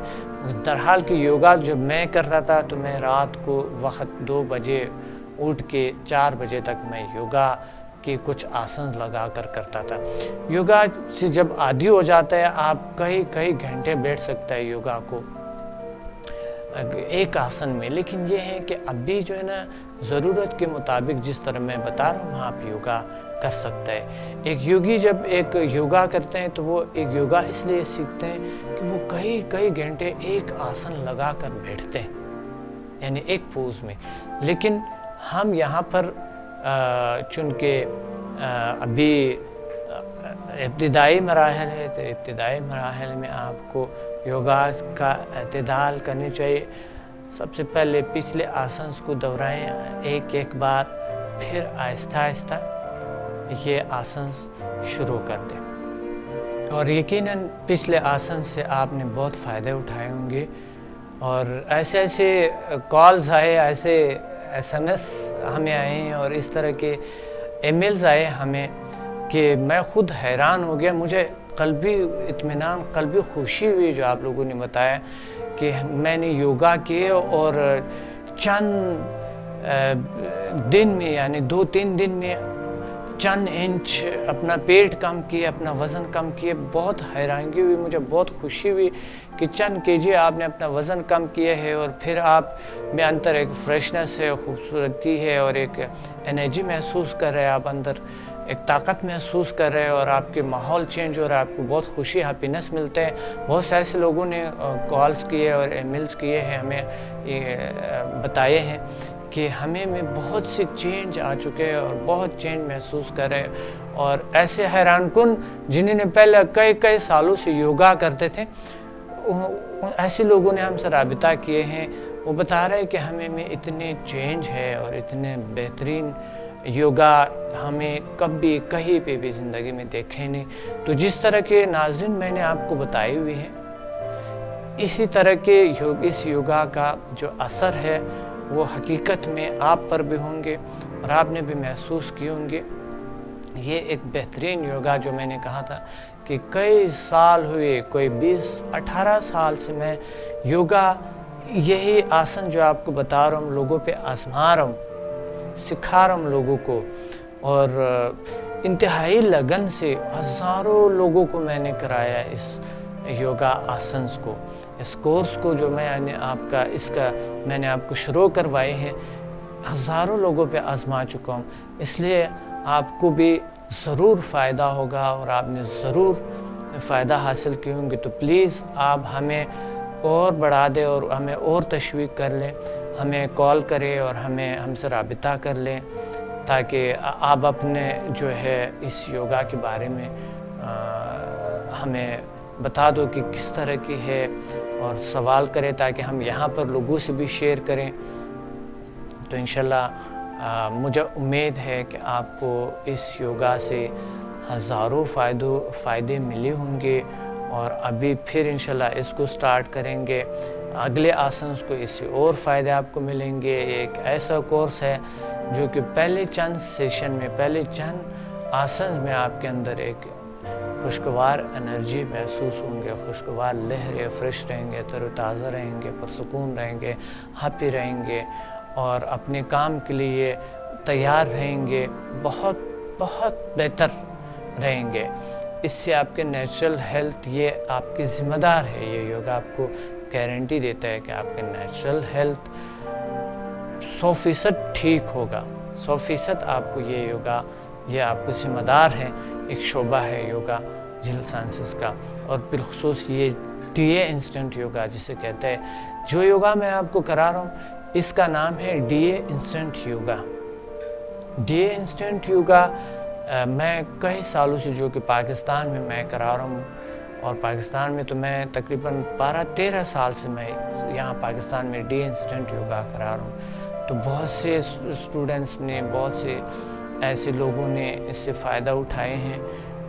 درحال کہ یوگا جب میں کرتا تھا تو میں رات کو وقت 2 بجے اٹھ کے 4 بجے تک میں یوگا کے کچھ آسن لگا کر کرتا تھا۔ یوگا سے جب عادی ہو جاتا ہے، آپ کئی گھنٹے بیٹھ سکتا ہے یوگا کو ایک آسن میں۔ لیکن یہ ہے کہ ابھی جو ہے نا ضرورت کے مطابق جس طرح میں بتا رہا ہوں آپ یوگا کر سکتے ہیں۔ ایک یوگی جب ایک یوگا کرتے ہیں تو وہ ایک یوگا اس لیے سیکھتے ہیں کہ وہ کئی گھنٹے ایک آسن لگا کر بیٹھتے ہیں، یعنی ایک پوز میں۔ لیکن ہم یہاں پر چونکہ ابھی ابتدائی مراحل ہے، تو ابتدائی مراحل میں آپ کو یوگا کا اعتدال کرنی چاہیے۔ سب سے پہلے پچھلے آسنس کو دہرائیں ایک بار، پھر آہستہ آہستہ یہ آسنس شروع کر دیں، اور یقیناً پچھلے آسن سے آپ نے بہت فائدے اٹھائے ہوں گے۔ اور ایسے کالز آئے، ایسے SMS ہمیں آئے، اور اس طرح کے ای میلز آئے ہمیں کہ میں خود حیران ہو گیا۔ مجھے قلبی اطمینان، قلبی خوشی ہوئی جو آپ لوگوں نے بتایا کہ میں نے یوگا کیے اور چند دن میں یعنی 2-3 دن میں چند انچ اپنا پیٹ کم کیے، اپنا وزن کم کیے. بہت حیرانگی ہوئی مجھے، بہت خوشی ہوئی کہ چند kg آپ نے اپنا وزن کم کیا ہے اور پھر آپ میں اندر ایک فریشنس ہے، خوبصورتی ہے اور ایک انرجی محسوس کر رہے ہیں، آپ اندر ایک طاقت محسوس کر رہے ہیں اور آپ کے ماحول چینج ہو رہا ہے، آپ کو بہت خوشی ہیپینس ملتے ہیں. بہت سے ایسے لوگوں نے کالز کیے اور ای میلز کیے ہیں، ہمیں یہ بتائے ہیں کہ ہمیں میں بہت سے چینج آ چکے ہیں اور بہت چینج محسوس کر رہے ہیں. اور ایسے حیران کن جنہوں نے پہلے کئی سالوں سے یوگا کرتے تھے، ایسے لوگوں نے ہم سے رابطہ کیے ہیں. وہ بتا رہے ہیں کہ ہمیں میں اتنے چینج ہے اور اتنے بہترین یوگا ہمیں کبھی کہیں پہ بھی زندگی میں دیکھے نہیں. تو جس طرح کے ناظرین میں نے آپ کو بتائی ہوئی ہے، اسی طرح کے اس یوگا کا جو اثر ہے وہ حقیقت میں آپ پر بھی ہوں گے اور آپ نے بھی محسوس کیے ہوں گے. یہ ایک بہترین یوگا جو میں نے کہا تھا کہ کئی سال ہوئے، کوئی 20-18 سال سے میں یوگا یہی آسن جو آپ کو بتا رہا ہوں لوگوں پہ آزما رہا ہوں، سکھا رہا ہوں لوگوں کو، اور انتہائی لگن سے ہزاروں لوگوں کو میں نے کرایا اس یوگا آسنس کو. اس کورس کو جو میں نے میں نے آپ کو شروع کروائے ہیں، ہزاروں لوگوں پہ آزما چکا ہوں. اس لیے آپ کو بھی ضرور فائدہ ہوگا اور آپ نے ضرور فائدہ حاصل کیے ہوں گے. تو پلیز آپ ہمیں اور بڑھا دیں اور ہمیں اور تشویق کر لیں، ہمیں کال کریں اور ہم سے رابطہ کر لیں تاکہ آپ اپنے جو ہے اس یوگا کے بارے میں ہمیں بتا دو کہ کس طرح کی ہے اور سوال کریں تاکہ ہم یہاں پر لوگوں سے بھی شیئر کریں. تو انشاءاللہ مجھے امید ہے کہ آپ کو اس یوگا سے ہزاروں فائدے ملے ہوں گے اور ابھی پھر انشاءاللہ اس کو سٹارٹ کریں گے. اگلے آسنس کو اس سے اور فائدے آپ کو ملیں گے. ایک ایسا کورس ہے جو کہ پہلے چند سیشن میں، پہلے چند آسنس میں آپ کے اندر ایک خوشگوار انرجی محسوس ہوں گے، خوشگوار لہریں، فریش رہیں گے، تر و تازہ رہیں گے، پرسکون رہیں گے، ہیپی رہیں گے اور اپنے کام کے لیے تیار رہیں گے، بہت بہت بہتر رہیں گے. اس سے آپ کے نیچرل ہیلتھ، یہ آپ کی ذمہ دار ہے. یہ یوگا آپ کو گارنٹی دیتا ہے کہ آپ کے نیچرل ہیلتھ 100% ٹھیک ہوگا. 100% آپ کو یہ یوگا، یہ آپ کو ذمہ دار ہے. ایک شعبہ ہے یوگا جل سائنسز کا، اور بالخصوص یہ ڈی اے انسٹنٹ یوگا جسے کہتے ہیں. جو یوگا میں آپ کو کرا رہا ہوں اس کا نام ہے D A instant yoga. D A instant yoga میں کئی سالوں سے جو کہ پاکستان میں میں کرا رہا ہوں، اور پاکستان میں تو میں تقریباً 12-13 سال سے میں یہاں پاکستان میں ڈی اے انسٹنٹ یوگا کرا رہا ہوں. تو بہت سے اسٹوڈنٹس نے، بہت سے ایسے لوگوں نے اس سے فائدہ اٹھائے ہیں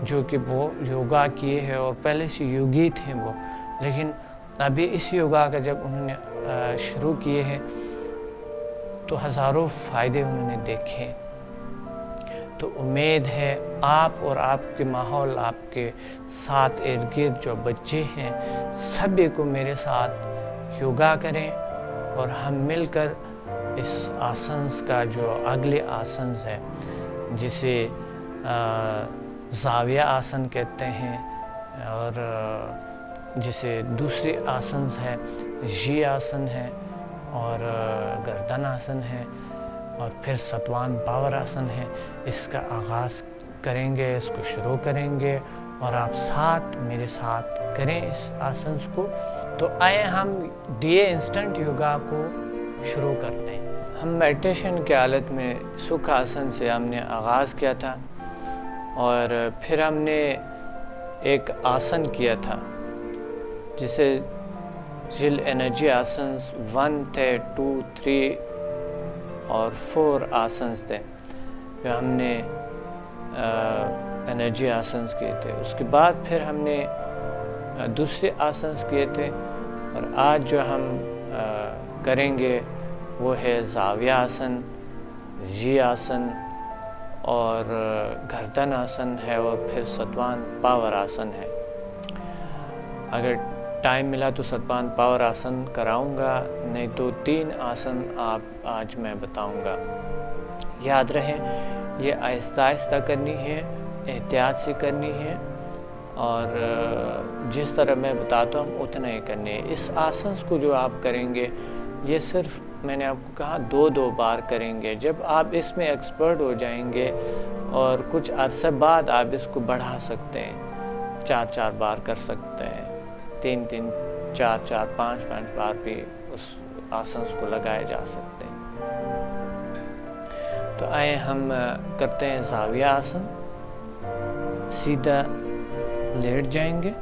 جو کہ وہ یوگا کیے ہیں اور پہلے سے یوگی تھے وہ، لیکن ابھی اس یوگا کا جب انہوں نے شروع کیے ہیں تو ہزاروں فائدے انہوں نے دیکھے. تو امید ہے آپ اور آپ کے ماحول، آپ کے ساتھ ارد گرد جو بچے ہیں، سبھی کو میرے ساتھ یوگا کریں اور ہم مل کر اس آسنس کا جو اگلے آسنس ہے جسے زاویہ آسن کہتے ہیں، اور جسے دوسری آسنس ہے جی آسن ہے اور گردن آسن ہے اور پھر ستوان پاور آسن ہے، اس کا آغاز کریں گے، اس کو شروع کریں گے اور آپ میرے ساتھ کریں اس آسنس کو. تو آئے ہم ڈی اے انسٹنٹ یوگا کو شروع کرتے ہیں. ہم میڈیٹیشن کی حالت میں سکھ آسن سے ہم نے آغاز کیا تھا اور پھر ہم نے ایک آسن کیا تھا جسے جل انرجی آسنس 1 تھے، 2، 3 اور 4 آسنس تھے جو ہم نے انرجی آسنس کیے تھے. اس کے بعد پھر ہم نے دوسرے آسنس کیے تھے، اور آج جو ہم کریں گے وہ ہے زاویہ آسن، جی آسن اور گردن آسن ہے اور پھر ستوان پاور آسن ہے. اگر ٹائم ملا تو ستپان پاور آسن کراؤں گا، نہیں تو 3 آسن آپ آج میں بتاؤں گا۔ یاد رہیں یہ آہستہ آہستہ کرنی ہے، احتیاط سے کرنی ہے، اور جس طرح میں بتاتا ہوں اتنا ہی کرنی ہے۔ اس آسنس کو جو آپ کریں گے یہ صرف میں نے آپ کو کہا 2 بار کریں گے۔ جب آپ اس میں ایکسپرٹ ہو جائیں گے اور کچھ عرصے بعد آپ اس کو بڑھا سکتے ہیں، 4 بار کر سکتے ہیں، 3 4 5 بار بھی اس آسنس کو لگائے جا سکتے ہیں۔ تو آئے ہم کرتے ہیں زاویہ آسن۔ سیدھا لیٹ جائیں گے،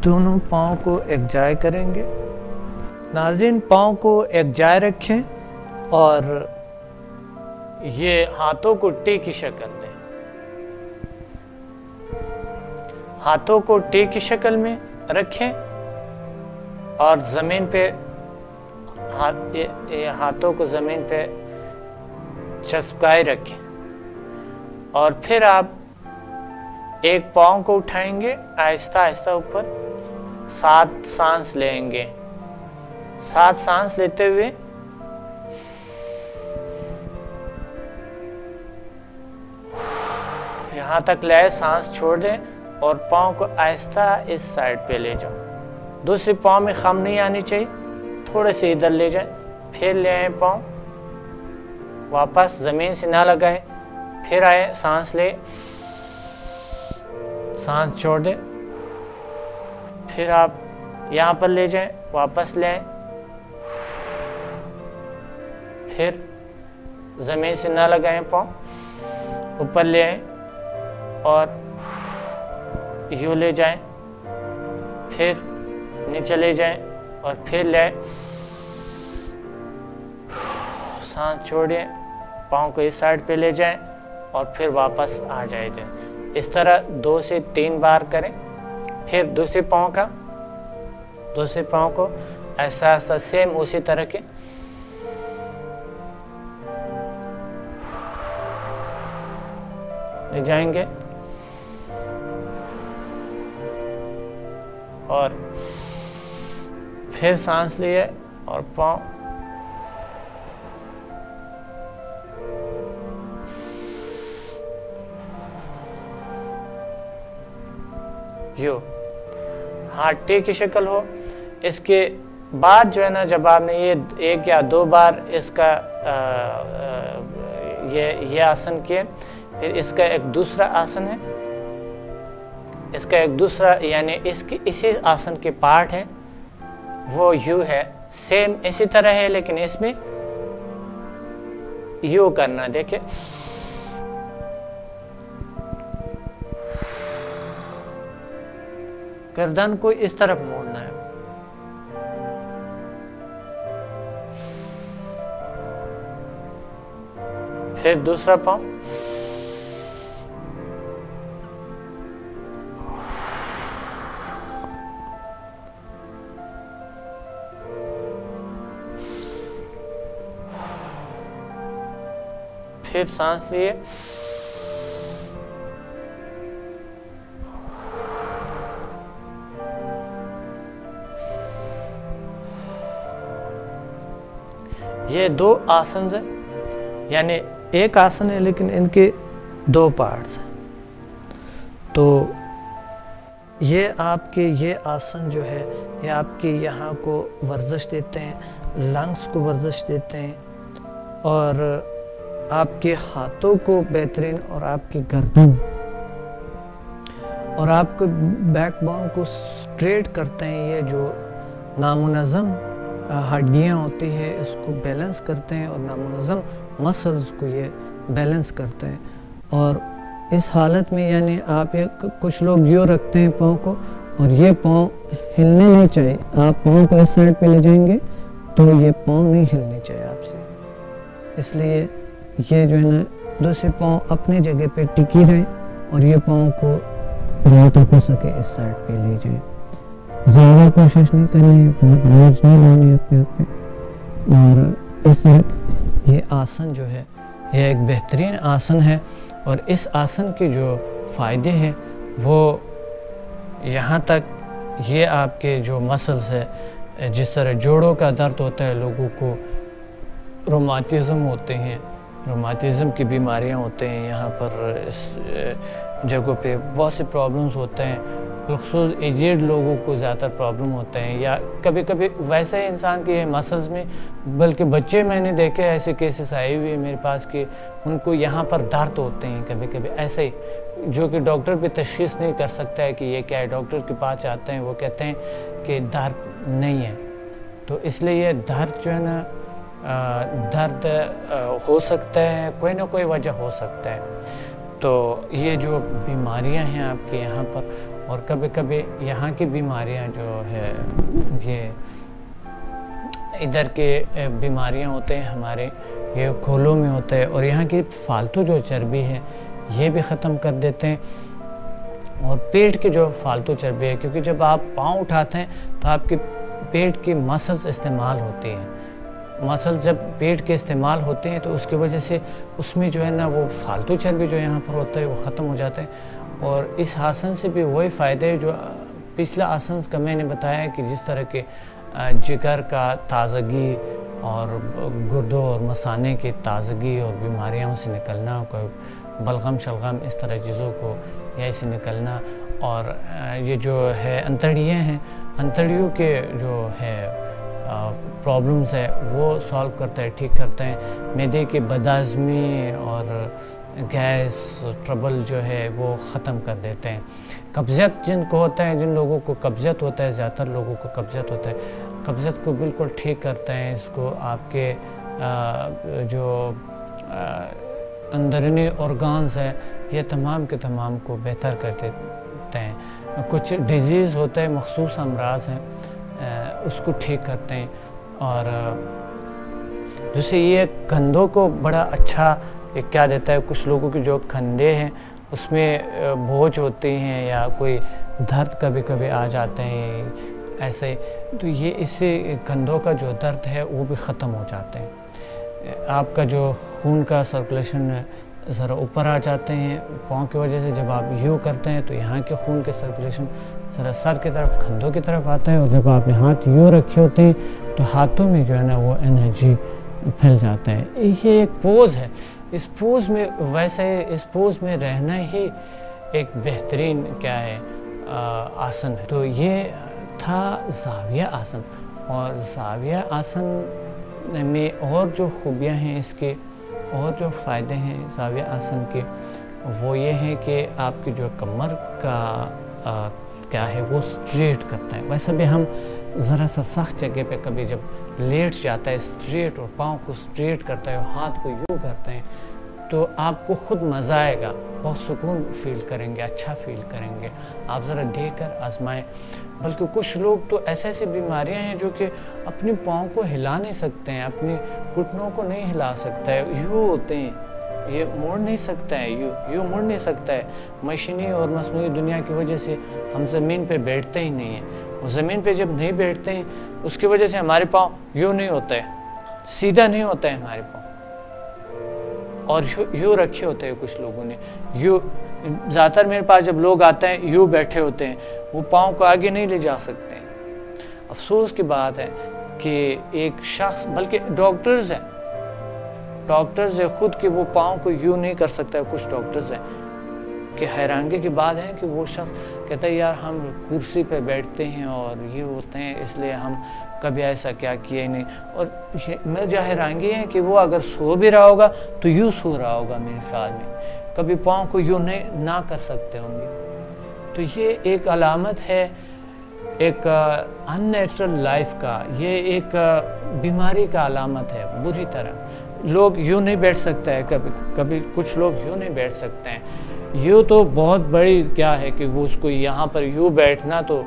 دونوں پاؤں کو ایک جائے کریں گے۔ ناظرین پاؤں کو ایک جائے رکھیں اور یہ ہاتھوں کو ٹی کی شکل دیں۔ ہاتھوں کو ٹی کی شکل میں رکھیں اور زمین پہ ہاتھوں کو زمین پہ چسپکائے رکھیں، اور پھر آپ ایک پاؤں کو اٹھائیں گے آہستہ آہستہ اوپر، 7 سانس لیں گے۔ 7 سانس لیتے ہوئے یہاں تک لائے، سانس چھوڑ دیں اور پاؤں کو آہستہ اس سائڈ پہ لے جاؤ۔ دوسری پاؤں میں خم نہیں آنی چاہیے، تھوڑے سے ادھر لے جائیں، پھر لے آئیں پاؤں، واپس زمین سے نہ لگائیں، پھر آئیں، سانس لے، سانس چھوڑ دیں، پھر آپ یہاں پر لے جائیں، واپس لے آئیں، پھر زمین سے نہ لگائیں پاؤں، اوپر لے آئیں اور یوں لے جائیں، پھر نیچے لے جائیں اور پھر لے آئیں، سانس چھوڑیں، پاؤں کو اس سائڈ پہ لے جائیں اور پھر واپس آ جائیں۔ اس طرح 2 سے 3 بار کریں۔ پھر دوسری پاؤں کو ایسا ایسا سیم اسی طرح کے لے جائیں گے اور پھر سانس لیے اور پاؤں یوں ہاتھ ٹی کی شکل ہو۔ اس کے بعد جو ہے نا، جب آپ نے یہ 1 یا 2 بار اس کا یہ آسن کیے، پھر اس کا ایک دوسرا آسن ہے، اس کا ایک دوسرا یعنی اسی آسن کے پارٹ ہے، وہ یوں ہے، سیم اسی طرح ہے لیکن اس میں یوں کرنا۔ دیکھیں گردن کو اس طرف موڑنا ہے، پھر دوسرا پاؤں، پھر سانس لیے، یہ 2 آسنز ہیں، یعنی ایک آسن ہے لیکن ان کے 2 پارٹس ہیں۔ تو یہ آپ کے یہ آسن جو ہے یہ آپ کے یہاں کو ورزش دیتے ہیں، لنگس کو ورزش دیتے ہیں، اور آپ کے ہاتھوں کو بہترین، اور آپ کی گردن اور آپ کے بیک بون کو سٹریٹ کرتے ہیں۔ یہ جو نامنظم ہڈیاں ہوتی ہے اس کو بیلنس کرتے ہیں، اور نامنظم مسلز کو یہ بیلنس کرتے ہیں۔ اور اس حالت میں یعنی آپ کچھ لوگ یوں رکھتے ہیں پاؤں کو، اور یہ پاؤں ہلنے نہیں چاہیے۔ آپ پاؤں کو اس سائڈ پہ لے جائیں گے تو یہ پاؤں نہیں ہلنے چاہیے آپ سے، اس لیے یہ جو ہے نا دوسرے پاؤں اپنی جگہ پہ ٹکی رہیں، اور یہ پاؤں کو جہاں تک ہو سکے اس سائڈ پہ لے جائیں۔ زیادہ کوشش نہیں کرنی ہے، بہت بوجھ نہیں لانی اپنے آپ پہ۔ اور اس طرح یہ آسن جو ہے یہ ایک بہترین آسن ہے، اور اس آسن کے جو فائدے ہیں وہ یہاں تک یہ آپ کے جو مسلز ہے، جس طرح جوڑوں کا درد ہوتا ہے، لوگوں کو روماتزم ہوتے ہیں، روماتزم کی بیماریاں ہوتے ہیں، یہاں پر اس جگہوں پہ بہت سے پرابلمز ہوتے ہیں، بالخصوص ایجڈ لوگوں کو زیادہ پرابلم ہوتے ہیں، یا کبھی کبھی ویسے ہی انسان کے مسلز میں، بلکہ بچے میں نے دیکھے ایسے کیسز آئے ہوئے میرے پاس کہ ان کو یہاں پر درد ہوتے ہیں کبھی کبھی ایسے ہی، جو کہ ڈاکٹر بھی تشخیص نہیں کر سکتا ہے کہ یہ کیا ہے۔ ڈاکٹر کے پاس آتے ہیں، وہ کہتے ہیں کہ درد نہیں ہے۔ تو اس لیے یہ درد جو ہے نا، درد ہو سکتا ہے، کوئی نہ کوئی وجہ ہو سکتا ہے۔ تو یہ جو بیماریاں ہیں آپ کے یہاں پر، اور کبھی کبھی یہاں کی بیماریاں جو ہے، یہ ادھر کے بیماریاں ہوتے ہیں ہمارے، یہ کھولوں میں ہوتا ہے، اور یہاں کی فالتو جو چربی ہے یہ بھی ختم کر دیتے ہیں، اور پیٹ کی جو فالتو چربی ہے، کیونکہ جب آپ پاؤں اٹھاتے ہیں تو آپ کے پیٹ کی مسلز استعمال ہوتی ہیں، مسلز جب پیٹ کے استعمال ہوتے ہیں تو اس کی وجہ سے اس میں جو ہے نا وہ فالتو چربی جو یہاں پر ہوتا ہے وہ ختم ہو جاتا ہے۔ اور اس آسن سے بھی وہی فائدے ہیں جو پچھلا آسن کا میں نے بتایا کہ جس طرح کے جگر کا تازگی اور گردوں اور مثانے کی تازگی اور بیماریوں سے نکلنا، کوئی بلغم شلغم اس طرح چیزوں کو یا اسے نکلنا، اور یہ جو ہے انتڑیاں ہیں، انتڑیوں کے جو ہے پرابلمز ہے وہ سالو کرتا ہے، ٹھیک کرتا ہے، معدے کے بدہضمی اور گیس ٹربل جو ہے وہ ختم کر دیتے ہیں۔ قبضیت جن کو ہوتا ہے، جن لوگوں کو قبضیت ہوتا ہے، زیادہ تر لوگوں کو قبضیت ہوتا ہے، قبضیت کو بالکل ٹھیک کرتا ہے، اس کو آپ کے جو اندرونی ارگانز ہے یہ تمام کے تمام کو بہتر کر دیتے ہیں۔ کچھ ڈیزیز ہوتا ہے، مخصوص امراض ہیں، اس کو ٹھیک کرتے ہیں۔ اور جیسے یہ کندھوں کو بڑا اچھا کیا دیتا ہے، کچھ لوگوں کی جو کندھے ہیں اس میں بوجھ ہوتے ہیں یا کوئی درد کبھی کبھی آ جاتے ہیں ایسے، تو یہ اس سے کندھوں کا جو درد ہے وہ بھی ختم ہو جاتے ہیں۔ آپ کا جو خون کا سرکولیشن ذرا اوپر آ جاتے ہیں پاؤں کی وجہ سے، جب آپ یوں کرتے ہیں تو یہاں کے خون کے سرکولیشن ذرا سر کی طرف، کندھوں کی طرف آتا ہے، اور جب آپ نے ہاتھ یوں رکھے ہوتے ہیں تو ہاتھوں میں جو ہے نا وہ انرجی پھیل جاتا ہے۔ یہ ایک پوز ہے، اس پوز میں ویسے اس پوز میں رہنا ہی ایک بہترین کیا ہے آسن ہے۔ تو یہ تھا زاویہ آسن، اور زاویہ آسن میں اور جو خوبیاں ہیں اس کے، اور جو فائدے ہیں زاویہ آسن کے، وہ یہ ہیں کہ آپ کی جو کمر کا کیا ہے وہ اسٹریٹ کرتا ہے۔ ویسے بھی ہم ذرا سا سخت جگہ پہ کبھی جب لیٹ جاتا ہے اسٹریٹ اور پاؤں کو اسٹریٹ کرتا ہے اور ہاتھ کو یوں کرتے ہیں تو آپ کو خود مزہ آئے گا، بہت سکون فیل کریں گے، اچھا فیل کریں گے۔ آپ ذرا دیکھ کر آزمائیں۔ بلکہ کچھ لوگ تو ایسے ایسی بیماریاں ہیں جو کہ اپنے پاؤں کو ہلا نہیں سکتے ہیں، اپنے گھٹنوں کو نہیں ہلا سکتا ہے، یوں ہوتے ہیں، یہ مڑ نہیں سکتا ہے، یوں مڑ نہیں سکتا ہے۔ مشینی اور مصنوعی دنیا کی وجہ سے ہم زمین پہ بیٹھتے ہی نہیں ہیں، اور زمین پہ جب نہیں بیٹھتے ہیں اس کی وجہ سے ہمارے پاؤں یوں نہیں ہوتا ہے، سیدھا نہیں ہوتا ہے ہمارے پاؤں، اور یوں رکھے ہوتے ہیں کچھ لوگوں نے، یوں۔ زیادہ تر میرے پاس جب لوگ آتے ہیں یوں بیٹھے ہوتے ہیں، وہ پاؤں کو آگے نہیں لے جا سکتے ہیں۔ افسوس کی بات ہے کہ ایک شخص، بلکہ ڈاکٹرز ہیں خود کہ وہ پاؤں کو یوں نہیں کر سکتا ہے، کچھ ڈاکٹرز ہیں کہ حیرانگی کی بات ہے کہ وہ شخص کہتا ہے یار ہم کرسی پہ بیٹھتے ہیں اور یہ ہوتے ہیں، اس لیے ہم کبھی ایسا کیا کیا ہی نہیں۔ اور میں جو حیرانگی ہے کہ وہ اگر سو بھی رہا ہوگا تو یوں سو رہا ہوگا میرے خیال میں، کبھی پاؤں کو یوں نہ کر سکتے ہوں گے۔ تو یہ ایک علامت ہے ایک ان نیچرل لائف کا، یہ ایک بیماری کا علامت ہے بری طرح۔ لوگ یوں نہیں بیٹھ سکتا ہے، کبھی کچھ لوگ یوں نہیں بیٹھ سکتے ہیں، یوں تو بہت بڑی کیا ہے کہ وہ اس کو یہاں پر یوں بیٹھنا تو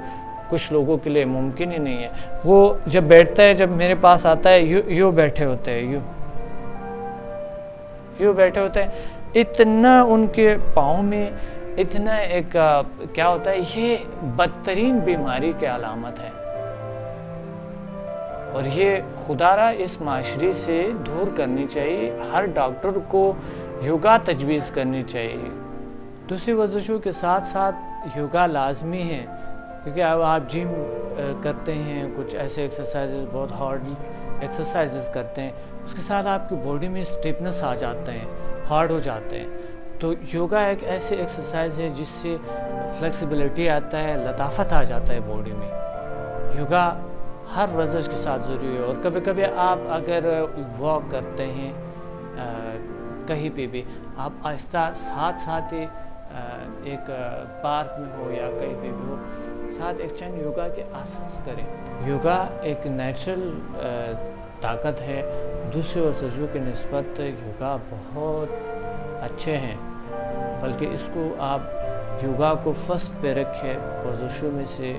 کچھ لوگوں کے لیے ممکن ہی نہیں ہے۔ وہ جب بیٹھتا ہے، جب میرے پاس آتا ہے یوں بیٹھے ہوتے ہیں، یوں بیٹھے ہوتے ہیں، اتنا ان کے پاؤں میں اتنا ایک کیا ہوتا ہے، یہ بدترین بیماری کی علامت ہے، اور یہ خدا را اس معاشرے سے دور کرنی چاہیے۔ ہر ڈاکٹر کو یوگا تجویز کرنی چاہیے. دوسری ورزشوں کے ساتھ ساتھ یوگا لازمی ہے، کیونکہ اب آپ جم کرتے ہیں، کچھ ایسے ایکسرسائزز بہت ہارڈ ایکسرسائزز کرتے ہیں، اس کے ساتھ آپ کی باڈی میں اسٹیفنس آ جاتے ہیں، ہارڈ ہو جاتے ہیں. تو یوگا ایک ایسی ایکسرسائز ہے جس سے فلیکسیبلٹی آتا ہے، لطافت آ جاتا ہے باڈی میں. یوگا ہر ورزش کے ساتھ ضروری ہے. اور کبھی کبھی آپ اگر واک کرتے ہیں کہیں پہ بھی، آپ آہستہ ساتھ ہی ایک پارک میں ہو یا کہیں پہ بھی ہو، ساتھ ایک چند یوگا کے آسنس کریں. یوگا ایک نیچرل طاقت ہے. دوسرے ورزشوں کی نسبت یوگا بہت اچھے ہیں، بلکہ اس کو آپ یوگا کو فرسٹ پہ رکھے ورزشوں میں سے.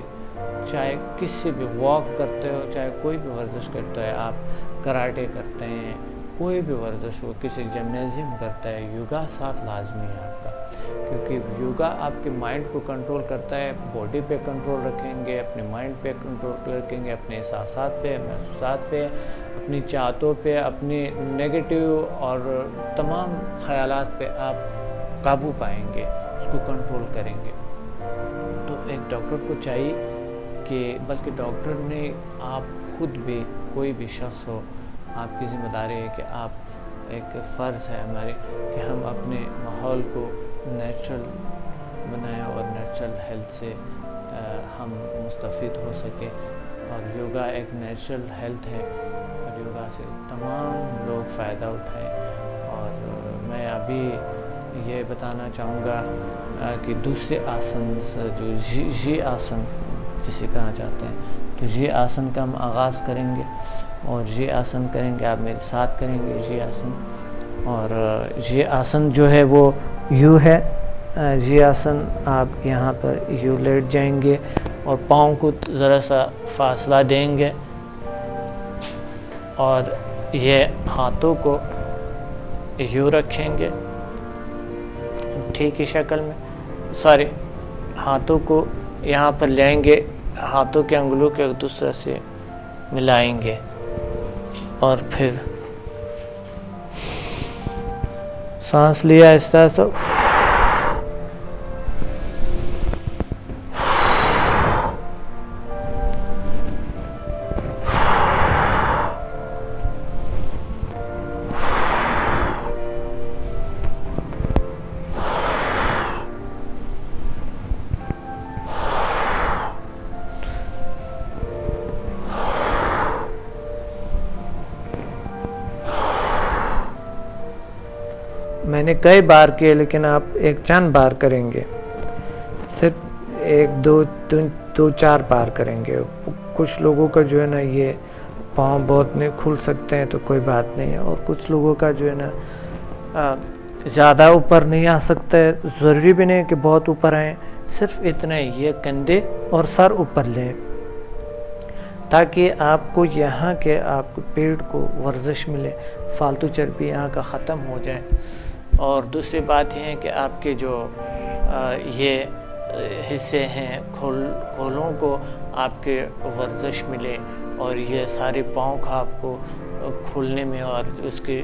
چاہے کسی بھی واک کرتے ہو، چاہے کوئی بھی ورزش کرتے ہو، آپ کراٹے کرتے ہیں، کوئی بھی ورزش ہو، کسی جمنازیم کرتا ہے، یوگا ساتھ لازمی ہے آپ کا. کیونکہ یوگا آپ کے مائنڈ کو کنٹرول کرتا ہے. باڈی پہ کنٹرول رکھیں گے، اپنے مائنڈ پہ کنٹرول رکھیں گے، اپنے احساسات پہ، محسوسات پہ، اپنی چاہتوں پہ، اپنی نیگیٹیو اور تمام خیالات پہ آپ قابو پائیں گے، اس کو کنٹرول کریں گے. تو ایک ڈاکٹر کو چاہیے کہ بلکہ ڈاکٹر نے آپ خود بھی، کوئی بھی شخص ہو، آپ کی ذمہ داری ہے کہ آپ ایک فرض ہے ہمارے کہ ہم اپنے ماحول کو نیچرل بنائیں اور نیچرل ہیلتھ سے ہم مستفید ہو سکیں. اور یوگا ایک نیچرل ہیلتھ ہے اور یوگا سے تمام لوگ فائدہ اٹھائیں. اور میں ابھی یہ بتانا چاہوں گا کہ دوسرے آسنز جو جی آسن جسے کہا جاتا ہے، تو جی آسن کا ہم آغاز کریں گے اور جی آسن کریں گے. آپ میرے ساتھ کریں گے جی آسن. اور جی آسن جو ہے وہ یو ہے. جی آسن آپ یہاں پر یو لیٹ جائیں گے اور پاؤں کو ذرا سا فاصلہ دیں گے اور یہ ہاتھوں کو یو رکھیں گے ٹھیک ہی شکل میں. ہاتھوں کو یہاں پر لیں گے، ہاتھوں کے انگلوں کے ایک دوسرے سے ملائیں گے اور پھر سانس لیا آہستہ آہستہ. میں نے کئی بار کیے، لیکن آپ ایک چند بار کریں گے، صرف ایک دو چار بار کریں گے. کچھ لوگوں کا جو ہے نا یہ پاؤں بہت نہیں کھل سکتے ہیں تو کوئی بات نہیں ہے، اور کچھ لوگوں کا جو ہے نا زیادہ اوپر نہیں آ سکتا ہے. ضروری بھی نہیں کہ بہت اوپر آئیں، صرف اتنا ہی یہ کندھے اور سر اوپر لیں تاکہ آپ کو یہاں کے آپ کو پیٹ کو ورزش ملے، فالتو چربی یہاں کا ختم ہو جائے. اور دوسری بات یہ ہے کہ آپ کے جو یہ حصے ہیں کھولوں کو آپ کے ورزش ملے اور یہ سارے پاؤں کا آپ کو کھولنے میں اور اس کے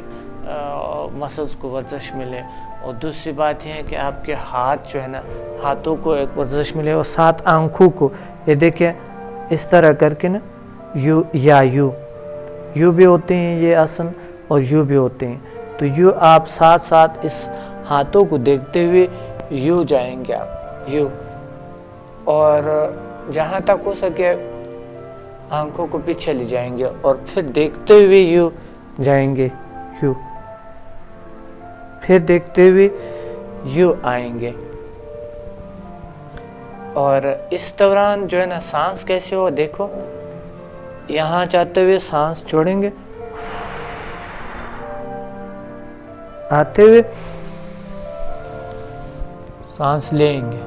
مسلس کو ورزش ملے. اور دوسری بات یہ ہے کہ آپ کے ہاتھ جو ہے نا، ہاتھوں کو ایک ورزش ملے اور ساتھ آنکھوں کو. یہ دیکھیں اس طرح کر کے نا یو یا یو بھی ہوتے ہیں یہ آسن اور یو بھی ہوتے ہیں. تو یو آپ ساتھ ساتھ اس ہاتھوں کو دیکھتے ہوئے یو جائیں گے آپ یو، اور جہاں تک ہو سکے آنکھوں کو پیچھے لے جائیں گے اور پھر دیکھتے ہوئے یو جائیں گے یو، پھر دیکھتے ہوئے یو آئیں گے. اور اس دوران جو ہے نا سانس کیسے ہو دیکھو، یہاں چاہتے ہوئے سانس چھوڑیں گے، آتے ہوئے سانس لیں گے،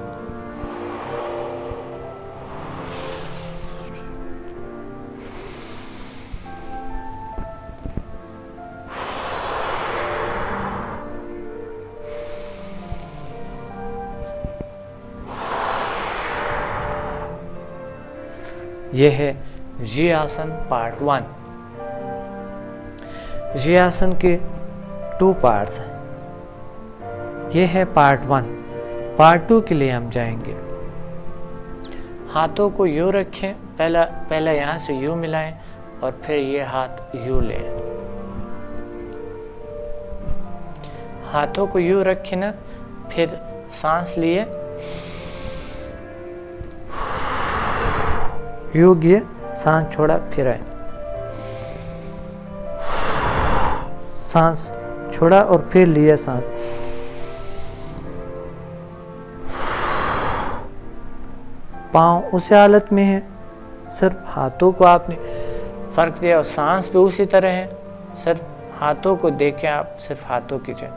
یہ ہے جی آسن پارٹ 1. جی آسن کے 2 پارٹس ہیں. یہ ہے پارٹ 1۔ پارٹ 2 کے لیے ہم جائیں گے۔ ہاتھوں کو یوں رکھیں، پہلا یہاں سے یوں ملائیں اور پھر یہ ہاتھ یوں لیں۔ ہاتھوں کو یوں رکھیں نا، پھر سانس لیے، یوں گئے، سانس چھوڑا، پھر آئے، سانس چھوڑا اور پھر لیا سانس۔ پاؤں اسی حالت میں ہے، صرف ہاتھوں کو آپ نے فرق دیا اور سانس بھی اسی طرح ہے، صرف ہاتھوں کو دیکھیں، آپ صرف ہاتھوں کیجئے۔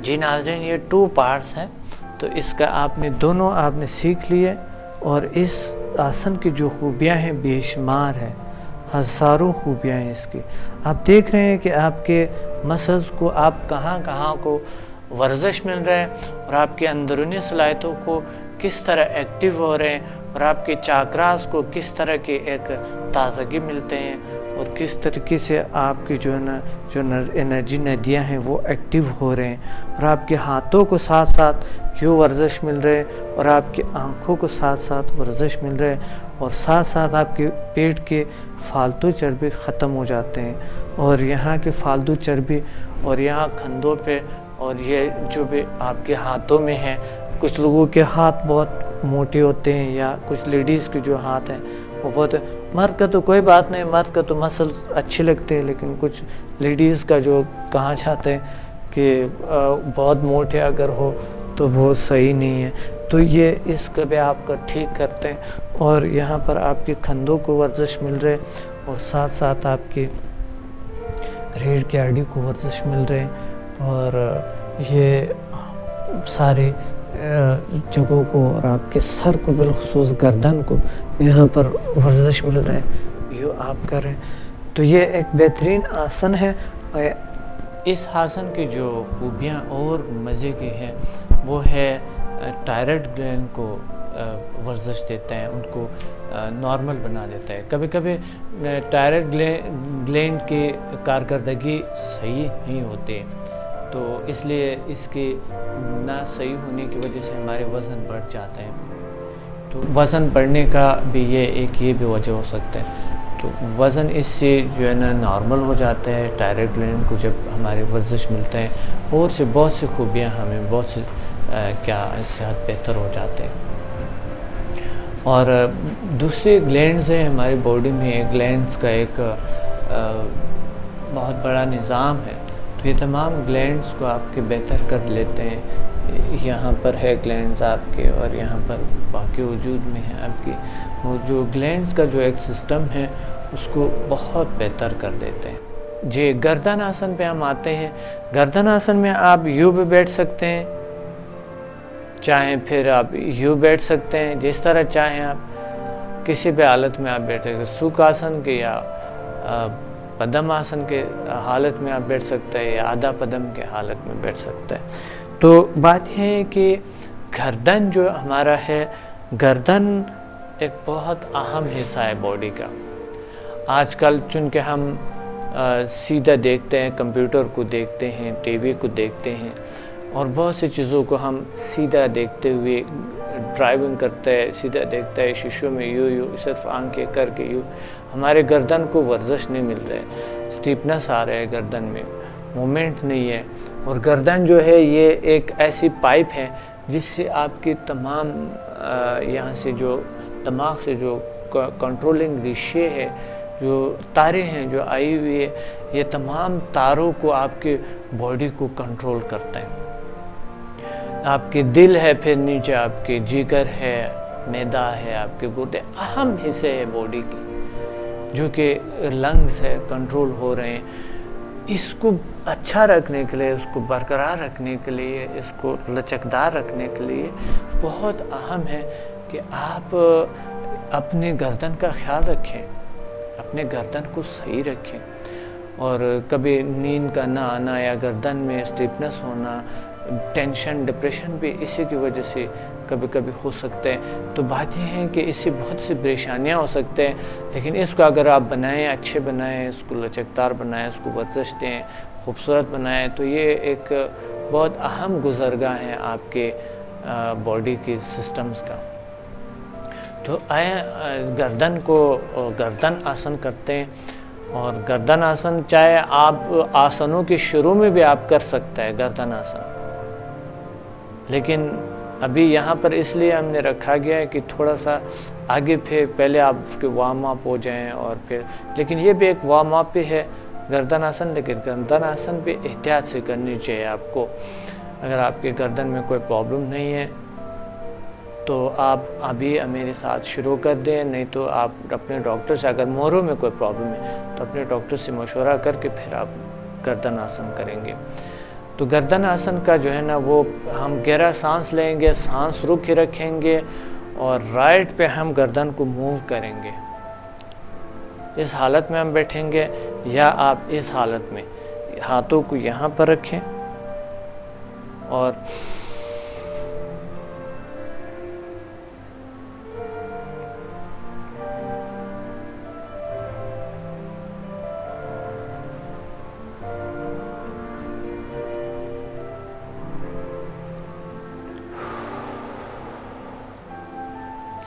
جی ناظرین، یہ 2 پارٹس ہیں، تو اس کا آپ نے دونوں آپ نے سیکھ لیے، اور اس آسن کی جو خوبیاں ہیں بے شمار ہیں، ہزاروں خوبیاں ہیں اس کی۔ آپ دیکھ رہے ہیں کہ آپ کے مسلز کو آپ کہاں کہاں کو ورزش مل رہے ہیں، اور آپ کے اندرونی صلاحیتوں کو کس طرح ایکٹیو ہو رہے ہیں، اور آپ کے چاکراز کو کس طرح کی ایک تازگی ملتے ہیں، اور کس طریقے سے آپ کی جو انرجی ندیاں ہیں وہ ایکٹیو ہو رہے ہیں، اور آپ کے ہاتھوں کو ساتھ ساتھ یوں ورزش مل رہے ہیں، اور آپ کی آنکھوں کو ساتھ ساتھ ورزش مل رہے ہیں، اور ساتھ ساتھ آپ کے پیٹ کے فالتو چربی ختم ہو جاتے ہیں، اور یہاں کے فالتو چربی اور یہاں کندھوں پہ اور یہ جو بھی آپ کے ہاتھوں میں ہیں، کچھ لوگوں کے ہاتھ بہت موٹے ہوتے ہیں، یا کچھ لیڈیز کے جو ہاتھ ہیں وہ بہت، مرد کا تو کوئی بات نہیں، مرد کا تو مسلز اچھے لگتے ہیں، لیکن کچھ لیڈیز کا جو کہاں چاہتے ہیں کہ بہت موٹے اگر ہو تو وہ صحیح نہیں ہے، تو یہ اس کا بھی آپ کا ٹھیک کرتے ہیں، اور یہاں پر آپ کے کندھوں کو ورزش مل رہے، اور ساتھ ساتھ آپ کی ریڑھ کی ہڈی کو ورزش مل رہے، اور یہ سارے جگہوں کو، اور آپ کے سر کو بالخصوص گردن کو یہاں پر ورزش مل رہے ہیں، یہ آپ کر رہے ہیں۔ تو یہ ایک بہترین آسن ہے، اور اس آسن کی جو خوبیاں اور مزے کی ہیں وہ ہے تائرائیڈ گلینڈ کو ورزش دیتا ہے، ان کو نارمل بنا دیتا ہے۔ کبھی کبھی تائرائیڈ گلینڈ کی کارکردگی صحیح نہیں ہوتی، تو اس لیے اس کی نہ صحیح ہونے کی وجہ سے ہمارے وزن بڑھ جاتے ہیں، تو وزن بڑھنے کا بھی یہ بھی وجہ ہو سکتا ہے۔ تو وزن اس سے جو ہے نا نارمل ہو جاتا ہے تائرائیڈ گلینڈ کو جب ہمارے ورزش ملتا ہے، اور سے بہت سی خوبیاں ہمیں بہت سے صحت بہتر ہو جاتے ہیں۔ اور دوسری گلینڈز ہیں ہماری باڈی میں، گلینڈز کا ایک بہت بڑا نظام ہے، تو یہ تمام گلینڈز کو آپ کے بہتر کر لیتے ہیں۔ یہاں پر ہے گلینڈز آپ کے، اور یہاں پر باقی وجود میں ہے آپ کی، وہ جو گلینڈز کا جو ایک سسٹم ہے اس کو بہت بہتر کر دیتے ہیں۔ جی گردن آسن پہ ہم آتے ہیں۔ گردن آسن میں آپ یوں بھی بیٹھ سکتے ہیں، چاہیں پھر آپ یوں بیٹھ سکتے ہیں، جس طرح چاہیں آپ کسی بھی حالت میں آپ بیٹھ سکتے ہیں، سکھ آسن کے یا پدم آسن کے حالت میں آپ بیٹھ سکتے ہیں، یا آدھا پدم کے حالت میں بیٹھ سکتے ہیں۔ تو بات یہ ہے کہ گردن جو ہمارا ہے، گردن ایک بہت اہم حصہ ہے باڈی کا۔ آج کل چونکہ ہم سیدھا دیکھتے ہیں، کمپیوٹر کو دیکھتے ہیں، ٹی وی کو دیکھتے ہیں، اور بہت سی چیزوں کو ہم سیدھا دیکھتے ہوئے ڈرائیونگ کرتے ہیں، سیدھا دیکھتا ہے شیشوں میں یوں صرف آنکھیں کر کے یوں، ہمارے گردن کو ورزش نہیں مل رہا ہے، اسٹیپنس آ رہا ہے گردن میں، مومنٹ نہیں ہے۔ اور گردن جو ہے یہ ایک ایسی پائپ ہے جس سے آپ کی تمام یہاں سے جو دماغ سے جو کنٹرولنگ ریشے ہے، جو تاریں ہیں جو آئی ہوئی ہے، یہ تمام تاروں کو آپ کے باڈی کو کنٹرول کرتے ہیں۔ آپ کے دل ہے، پھر نیچے آپ کے جگر ہے، معدہ ہے، آپ کے گردے، اہم حصے ہیں باڈی کے، جو کہ لنگز ہے، کنٹرول ہو رہے ہیں۔ اس کو اچھا رکھنے کے لیے، اس کو برقرار رکھنے کے لیے، اس کو لچکدار رکھنے کے لیے بہت اہم ہے کہ آپ اپنے گردن کا خیال رکھیں، اپنے گردن کو صحیح رکھیں، اور کبھی نیند کا نہ آنا، یا گردن میں اسٹیپنس ہونا، ٹینشن ڈپریشن بھی اسی کی وجہ سے کبھی کبھی ہو سکتے ہیں. تو بات یہ ہے کہ اس سے بہت سی پریشانیاں ہو سکتے ہیں، لیکن اس کو اگر آپ بنائیں، اچھے بنائیں، اس کو لچکدار بنائیں، اس کو ورزش دیں، خوبصورت بنائیں، تو یہ ایک بہت اہم گزرگاہ ہے آپ کے باڈی کی سسٹمز کا. تو آئیں گردن کو گردن آسن کرتے ہیں. اور گردن آسن چاہے آپ آسنوں کے شروع میں بھی آپ کر سکتے ہیں گردن آسن، لیکن ابھی یہاں پر اس لیے ہم نے رکھا گیا ہے کہ تھوڑا سا آگے پھر پہلے آپ کے وارم اپ ہو جائیں اور پھر، لیکن یہ بھی ایک وارم اپ ہی ہے گردن آسن، لیکن گردن آسن بھی احتیاط سے کرنی چاہیے آپ کو. اگر آپ کے گردن میں کوئی پرابلم نہیں ہے تو آپ ابھی میرے ساتھ شروع کر دیں، نہیں تو آپ اپنے ڈاکٹر سے، اگر موہروں میں کوئی پرابلم ہے تو اپنے ڈاکٹر سے مشورہ کر کے پھر آپ گردن آسن کریں گے. تو گردن آسن کا جو ہے نا وہ ہم گہرا سانس لیں گے، سانس رک کے رکھیں گے اور رائٹ پہ ہم گردن کو موو کریں گے. اس حالت میں ہم بیٹھیں گے، یا آپ اس حالت میں ہاتھوں کو یہاں پر رکھیں اور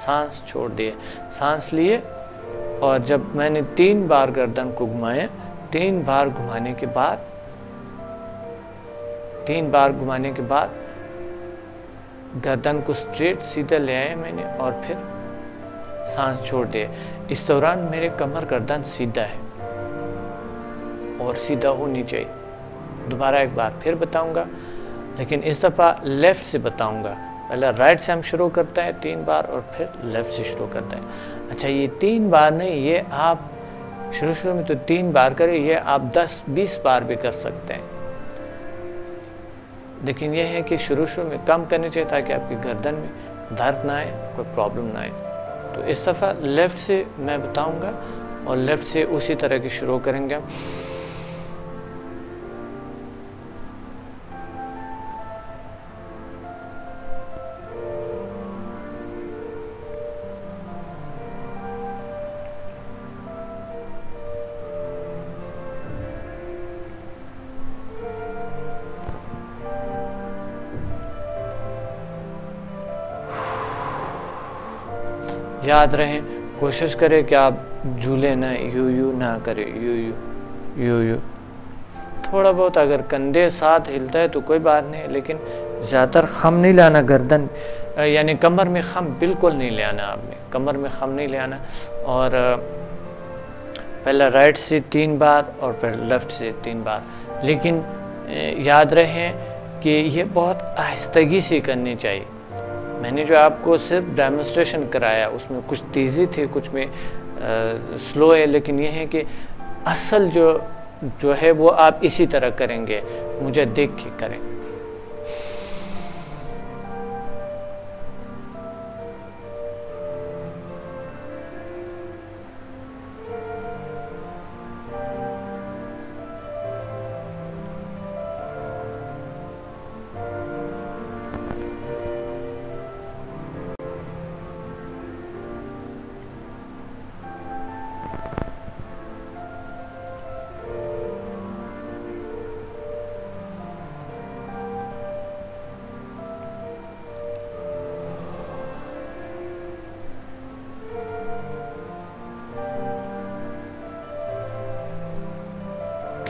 سانس چھوڑ دیے، سانس لیے، اور جب میں نے 3 بار گردن کو گھمایا، 3 بار گھمانے کے بعد 3 بار گھمانے کے بعد گردن کو سٹریٹ سیدھا لے آئے میں نے، اور پھر سانس چھوڑ دیے. اس دوران میرے کمر گردن سیدھا ہے اور سیدھا ہونی چاہیے. دوبارہ ایک بار پھر بتاؤں گا، لیکن اس دفعہ لیفٹ سے بتاؤں گا. پہلے رائٹ سے ہم شروع کرتے ہیں 3 بار اور پھر لیفٹ سے شروع کرتے ہیں. اچھا، یہ 3 بار نہیں، یہ آپ شروع میں تو 3 بار کریں، یہ آپ 10-20 بار بھی کر سکتے ہیں. لیکن یہ ہے کہ شروع میں کم کرنی چاہیے تاکہ آپ کی گردن میں درد نہ آئے، کوئی پرابلم نہ آئے. تو اس دفعہ لیفٹ سے میں بتاؤں گا اور لیفٹ سے اسی طرح کی شروع کریں گے. یاد رہیں، کوشش کریں کہ آپ جھولے نہ، یو نہ کریں، یو. تھوڑا بہت اگر کندھے ساتھ ہلتا ہے تو کوئی بات نہیں، لیکن زیادہ تر خم نہیں لانا گردن، یعنی کمر میں خم بالکل نہیں لے آنا. آپ نے کمر میں خم نہیں لے آنا. اور پہلا رائٹ سے 3 بار اور پھر لیفٹ سے 3 بار. لیکن یاد رہیں کہ یہ بہت آہستگی سے کرنی چاہیے. میں نے جو آپ کو صرف ڈیمونسٹریشن کرایا اس میں کچھ تیزی تھی، کچھ میں سلو ہے، لیکن یہ ہے کہ اصل جو ہے وہ آپ اسی طرح کریں گے، مجھے دیکھ کے کریں.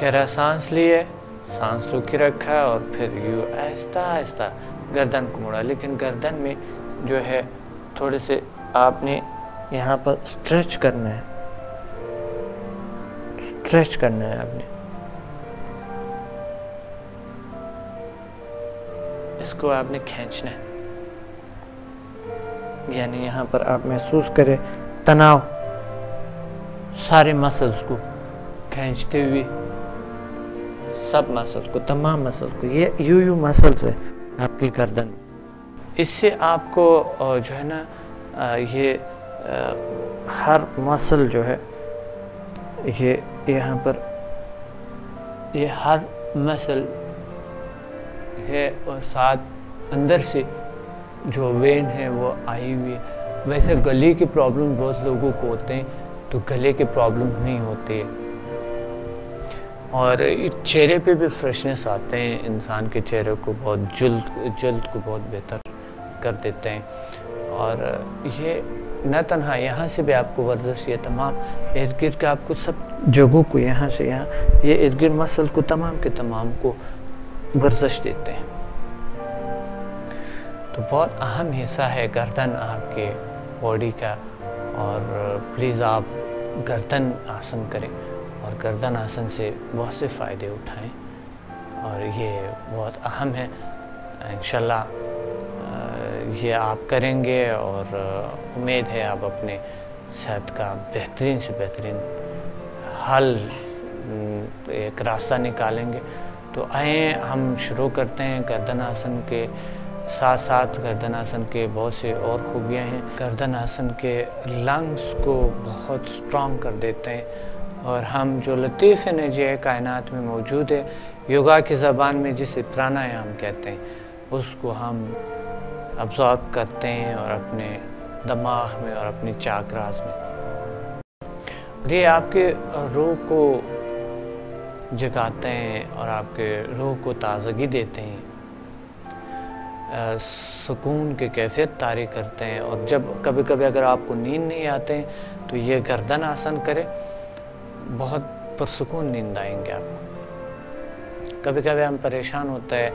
گہرا سانس لیے، سانس روکی رکھا اور پھر یوں آہستہ آہستہ گردن کو موڑا. لیکن گردن میں جو ہے تھوڑے سے آپ نے یہاں پر اسٹریچ کرنا ہے، اسٹریچ کرنا ہے. آپ نے اس کو آپ نے کھینچنا ہے، یعنی یہاں پر آپ محسوس کریں تناؤ، سارے مسلز کو کھینچتے ہوئے، سب مسلز کو، تمام مسلز کو. یہ یو مسلز ہے آپ کی گردن. اس سے آپ کو جو ہے نا یہ ہر مسل جو ہے یہ یہاں پر یہ ہر مسل ہے اور ساتھ اندر سے جو وین ہے وہ آئی ہوئی ہے. ویسے گلے کی پرابلم بہت لوگوں کو ہوتے ہیں, تو گلے کی پرابلم نہیں ہوتی ہے. اور چہرے پہ بھی فریشنس آتے ہیں, انسان کے چہرے کو بہت جلد کو بہت بہتر کر دیتے ہیں. اور یہ نہ تنہا یہاں سے بھی آپ کو ورزش, یہ تمام ارد گرد کے آپ کو سب جگہوں کو یہاں سے یہاں یہ ارد گرد مسل کو تمام کے تمام کو ورزش دیتے ہیں. تو بہت اہم حصہ ہے گردن آپ کے باڈی کا, اور پلیز آپ گردن آسن کریں اور گردن آسن سے بہت سے فائدے اٹھائیں, اور یہ بہت اہم ہے. انشاءاللہ یہ آپ کریں گے اور امید ہے آپ اپنے صحت کا بہترین سے بہترین حل ایک راستہ نکالیں گے. تو آئیں ہم شروع کرتے ہیں. گردن آسن کے ساتھ ساتھ گردن آسن کے بہت سے اور خوبیاں ہیں. گردن آسن کے لنگس کو بہت سٹرونگ کر دیتے ہیں, اور ہم جو لطیف انرجی ہے کائنات میں موجود ہے, یوگا کی زبان میں جسے پرانایام کہتے ہیں, اس کو ہم ابزارب کرتے ہیں اور اپنے دماغ میں اور اپنی چاکراز میں. یہ آپ کے روح کو جگاتے ہیں اور آپ کے روح کو تازگی دیتے ہیں, سکون کی کیفیت طاری کرتے ہیں. اور جب کبھی کبھی اگر آپ کو نیند نہیں آتے ہیں تو یہ گردن آسن کریں, بہت پرسکون نیند آئیں گے آپ کو. کبھی کبھی ہم پریشان ہوتے ہیں,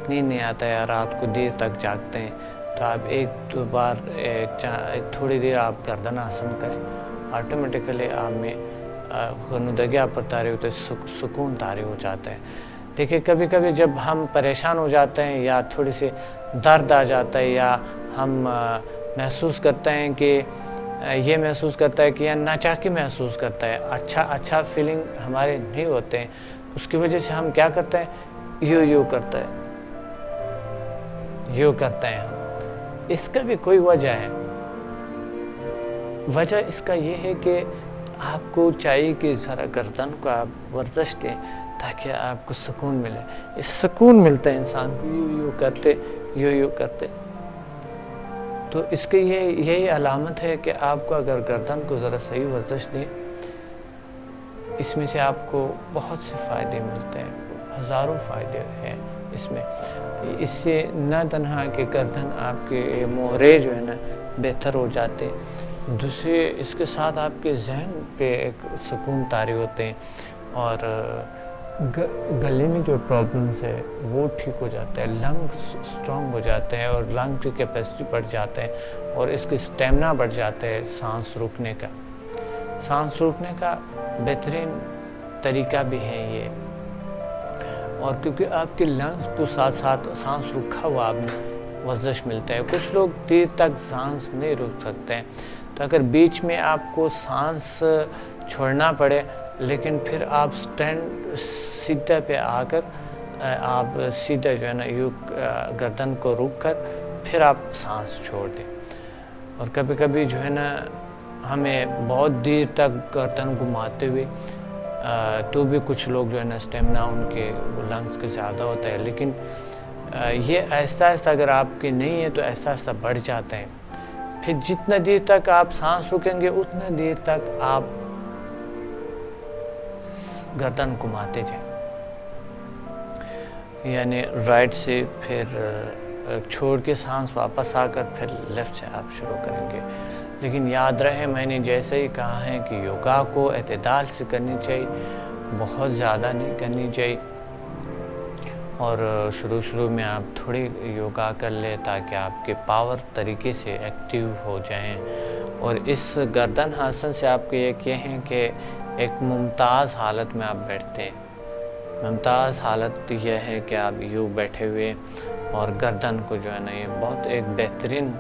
نیند نہیں آتا ہے, رات کو دیر تک جاگتے ہیں, تو آپ ایک دو بار تھوڑی دیر آپ گردن آسن کریں, آٹومیٹیکلی آپ میں غنودگی آپ پر طاری ہوتے ہے, سکون طاری ہو جاتا ہے. دیکھیں کبھی کبھی جب ہم پریشان ہو جاتے ہیں یا تھوڑی سی درد آ جاتا ہے, یا ہم محسوس کرتے ہیں کہ یہ محسوس کرتا ہے کہ یا ناچاکی محسوس کرتا ہے, اچھا فیلنگ ہمارے نہیں ہوتے ہیں, اس کی وجہ سے ہم کیا کرتے ہیں, یوں کرتے ہیں ہم. اس کا بھی کوئی وجہ ہے. وجہ اس کا یہ ہے کہ آپ کو چاہیے کہ ذرا گردن کو آپ ورزش دیں تاکہ آپ کو سکون ملے. اس سکون ملتا ہے انسان کو یوں کرتے. تو اس کے یہی علامت ہے کہ آپ کو اگر گردن کو ذرا صحیح ورزش دیں, اس میں سے آپ کو بہت سے فائدے ملتے ہیں, ہزاروں فائدے ہیں اس میں. اس سے نہ تنہا کہ گردن آپ کے موہرے جو ہے نا بہتر ہو جاتے, دوسرے اس کے ساتھ آپ کے ذہن پہ ایک سکون طاری ہوتے ہیں, اور گلے میں جو پرابلمس ہے وہ ٹھیک ہو جاتا ہے, لنگ سٹرونگ ہو جاتے ہیں, اور لنگ کی کیپیسٹی بڑھ جاتے ہیں, اور اس کی سٹیمنا بڑھ جاتا ہے. سانس روکنے کا بہترین طریقہ بھی ہے یہ, اور کیونکہ آپ کے لنگس کو ساتھ ساتھ سانس رکھا ہوا آپ نے ورزش ملتا ہے. کچھ لوگ دیر تک سانس نہیں روک سکتے ہیں, تو اگر بیچ میں آپ کو سانس چھوڑنا پڑے لیکن پھر آپ سٹینڈ سیدھے پہ آ کر آپ سیدھا جو ہے نا گردن کو روک کر پھر آپ سانس چھوڑ دیں. اور کبھی کبھی جو ہے نا ہمیں بہت دیر تک گردن گھماتے ہوئے تو بھی کچھ لوگ جو ہے نا اسٹیمنا ان کے لنگس کے زیادہ ہوتا ہے, لیکن یہ آہستہ آہستہ اگر آپ کے نہیں ہے تو آہستہ آہستہ بڑھ جاتے ہیں. پھر جتنا دیر تک آپ سانس رکیں گے اتنا دیر تک آپ گردن گھماتے جائیں, یعنی رائٹ سے پھر چھوڑ کے سانس واپس آ کر پھر لیفٹ سے آپ شروع کریں گے. لیکن یاد رہے میں نے جیسے ہی کہا ہے کہ یوگا کو اعتدال سے کرنی چاہیے, بہت زیادہ نہیں کرنی چاہیے, اور شروع میں آپ تھوڑی یوگا کر لیں تاکہ آپ کے پاور طریقے سے ایکٹیو ہو جائیں. اور اس گردن آسن سے آپ کو یہ کہیں کہ ایک ممتاز حالت میں آپ بیٹھتے ہیں. ممتاز حالت یہ ہے کہ آپ یوں بیٹھے ہوئے اور گردن کو جو ہے نا یہ بہت ایک بہترین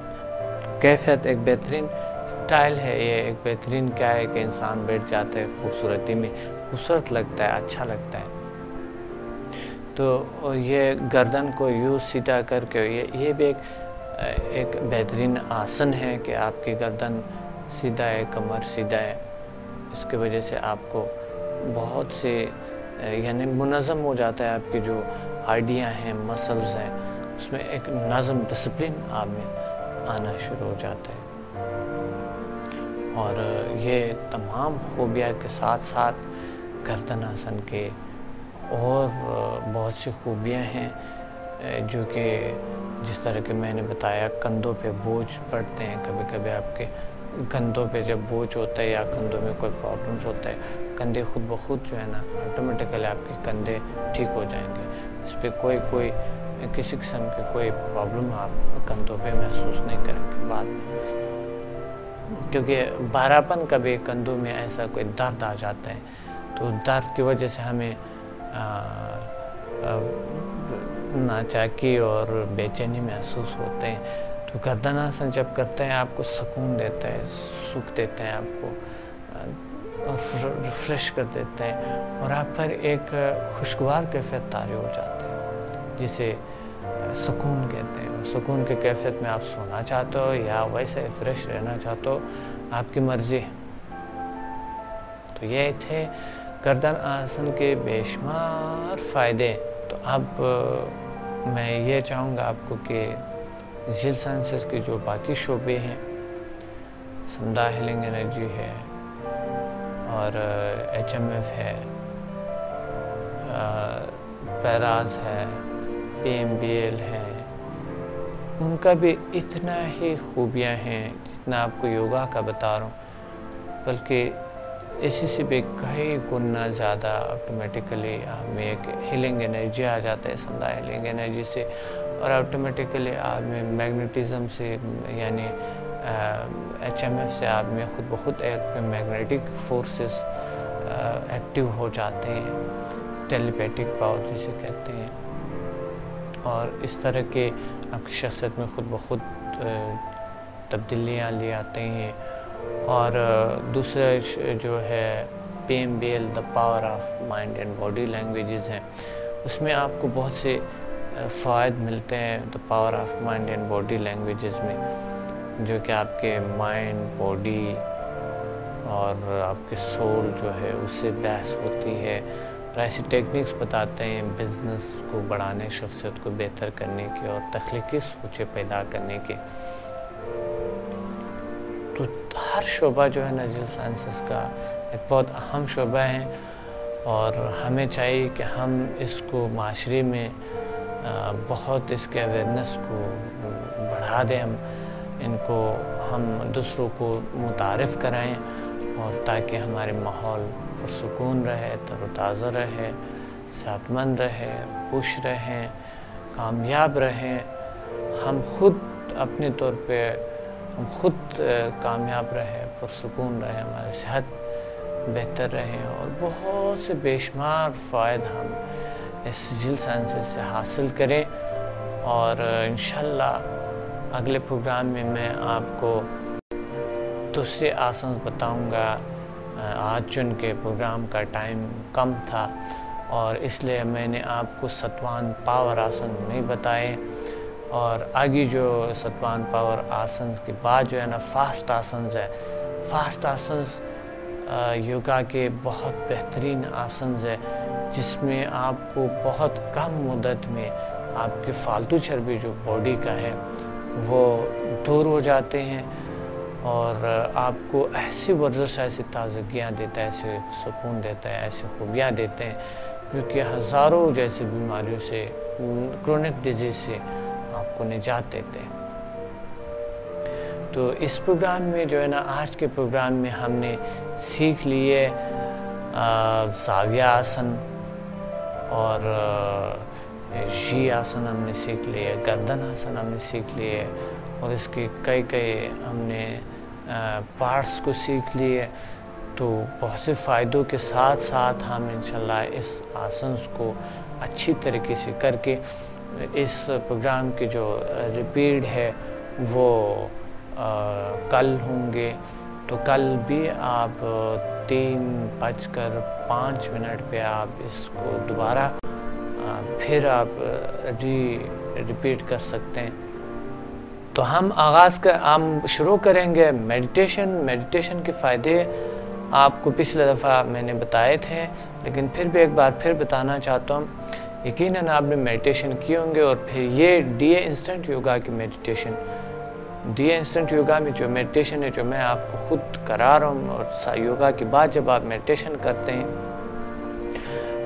کیفیت, ایک بہترین سٹائل ہے, یہ ایک بہترین کیا ہے کہ انسان بیٹھ جاتا ہے خوبصورتی میں, خوبصورت لگتا ہے, اچھا لگتا ہے. تو یہ گردن کو یوں سیدھا کر کے یہ بھی ایک بہترین آسن ہے کہ آپ کی گردن سیدھا ہے, کمر سیدھا ہے. اس کی وجہ سے آپ کو بہت سے یعنی منظم ہو جاتا ہے آپ کی جو ہڈیاں ہیں، مسلز ہیں، اس میں ایک نظم، ڈسپلن آپ میں آنا شروع ہو جاتا ہے۔ اور یہ تمام خوبیاں کے ساتھ ساتھ گردن آسن کے اور بہت سی خوبیاں ہیں جو کہ جس طرح کہ میں نے بتایا، کندھوں پہ بوجھ پڑتے ہیں، کبھی کبھی آپ کے کندھوں پہ جب بوجھ ہوتا ہے یا کندھوں میں کوئی پرابلمس ہوتا ہے، کندھے خود بخود جو ہے نا آٹومیٹیکلی آپ کے کندھے ٹھیک ہو جائیں گے۔ اس پہ کوئی کسی قسم کی کوئی پرابلم آپ کندھوں پہ محسوس نہیں کریں گے بعد میں، کیونکہ بھراپن کبھی کندھوں میں ایسا کوئی درد آ جاتا ہے تو اس درد کی وجہ سے ہمیں ناچاکی اور بے چینی محسوس ہوتے ہیں۔ تو گردن آسن جب کرتے ہیں آپ کو سکون دیتا ہے، سکھ دیتا ہے آپ کو، ریفریش کر دیتا ہے، اور آپ پر ایک خوشگوار کیفیت طاری ہو جاتی ہے جسے سکون کہتے ہیں۔ سکون کی کیفیت میں آپ سونا چاہتے ہو یا ویسے فریش رہنا چاہتے ہو، آپ کی مرضی۔ تو یہ تھے گردن آسن کے بے شمار فائدے۔ تو اب میں یہ چاہوں گا آپ کو کہ ذیل سائنسز کے جو باقی شعبے ہیں، سمدھا ہیلنگ انرجی ہے اور HMF ہے، پیراز ہے، PMBL ہے، ان کا بھی اتنا ہی خوبیاں ہیں جتنا آپ کو یوگا کا بتا رہا ہوں، بلکہ اسی سے بھی کئی گنا زیادہ آٹومیٹیکلی آپ میں ایک ہیلنگ انرجی آ جاتا ہے، سمدھا ہیلنگ انرجی سے، اور آٹومیٹیکلی آپ میں میگنیٹزم سے یعنی HMF سے آپ میں خود بخود ایک میگنیٹک فورسز ایکٹیو ہو جاتے ہیں، ٹیلیپیٹک پاور جسے کہتے ہیں، اور اس طرح کے آپ کی شخصیت میں خود بخود تبدیلیاں لے آتے ہیں۔ اور دوسرا جو ہے PMBL، the power of mind and body languages ہیں، اس میں آپ کو بہت سے فوائد ملتے ہیں the power of mind and body languages میں، جو کہ آپ کے مائنڈ، باڈی اور آپ کے سول جو ہے اس سے بحث ہوتی ہے، اور ایسی ٹیکنکس بتاتے ہیں بزنس کو بڑھانے، شخصیت کو بہتر کرنے کی اور تخلیقی سوچیں پیدا کرنے کے۔ تو ہر شعبہ جو ہے نا ذیل سائنسز کا ایک بہت اہم شعبہ ہے، اور ہمیں چاہیے کہ ہم اس کو معاشرے میں بہت اس کے اویئرنیس کو بڑھا دیں، ہم دوسروں کو متعارف کرائیں، اور تاکہ ہمارے ماحول پرسکون رہے، تر و تازہ رہے، صحت مند رہے، خوش رہیں، کامیاب رہیں، ہم خود اپنے طور پہ ہم خود کامیاب رہیں، پرسکون رہیں، ہماری صحت بہتر رہے، اور بہت سے بے شمار فوائد ہم اس ذیل سائنسز سے حاصل کریں۔ اور انشاءاللہ اگلے پروگرام میں آپ کو دوسرے آسنز بتاؤں گا۔ آج چونکہ پروگرام کا ٹائم کم تھا اور اس لیے میں نے آپ کو ستوان پاور آسن نہیں بتائے، اور آگے جو ستوان پاور آسنز کے بعد جو ہے نا فاسٹ آسنز ہے، فاسٹ آسنز یوگا کے بہت بہترین آسنز ہے، جس میں آپ کو بہت کم مدت میں آپ کے فالتو چربی جو باڈی کا ہے وہ دور ہو جاتے ہیں، اور آپ کو ایسی ورزش، ایسی تازگیاں دیتا ہے، ایسے سکون دیتا ہے، ایسی خوبیاں دیتے ہیں جو کہ ہزاروں جیسی بیماریوں سے، کرونک ڈیزیز سے آپ کو نجات دیتے ہیں۔ تو اس پروگرام میں جو ہے نا آج کے پروگرام میں ہم نے سیکھ لیے زاویہ آسن اور جی آسن ہم نے سیکھ لیے، گردن آسن ہم نے سیکھ لیے، اور اس کے کئی ہم نے پارٹس کو سیکھ لیے۔ تو بہت سے فائدوں کے ساتھ ساتھ ہم انشاءاللہ اس آسنز کو اچھی طریقے سے کر کے اس پروگرام کی جو ریپیٹ ہے وہ کل ہوں گے۔ تو کل بھی آپ 3:05 پہ آپ اس کو دوبارہ پھر آپ ریپیٹ کر سکتے ہیں۔ تو ہم شروع کریں گے میڈیٹیشن کے فائدے آپ کو پچھلے دفعہ میں نے بتائے تھے، لیکن پھر بھی ایک بار پھر بتانا چاہتا ہوں یقیناً آپ نے میڈیٹیشن کیے ہوں گے، اور پھر یہ ڈی اے انسٹنٹ یوگا کی meditation, D A instant yoga میں جو میڈیٹیشن ہے جو میں آپ کو خود کرا رہا ہوں، اور یوگا کے بعد جب آپ میڈیٹیشن کرتے ہیں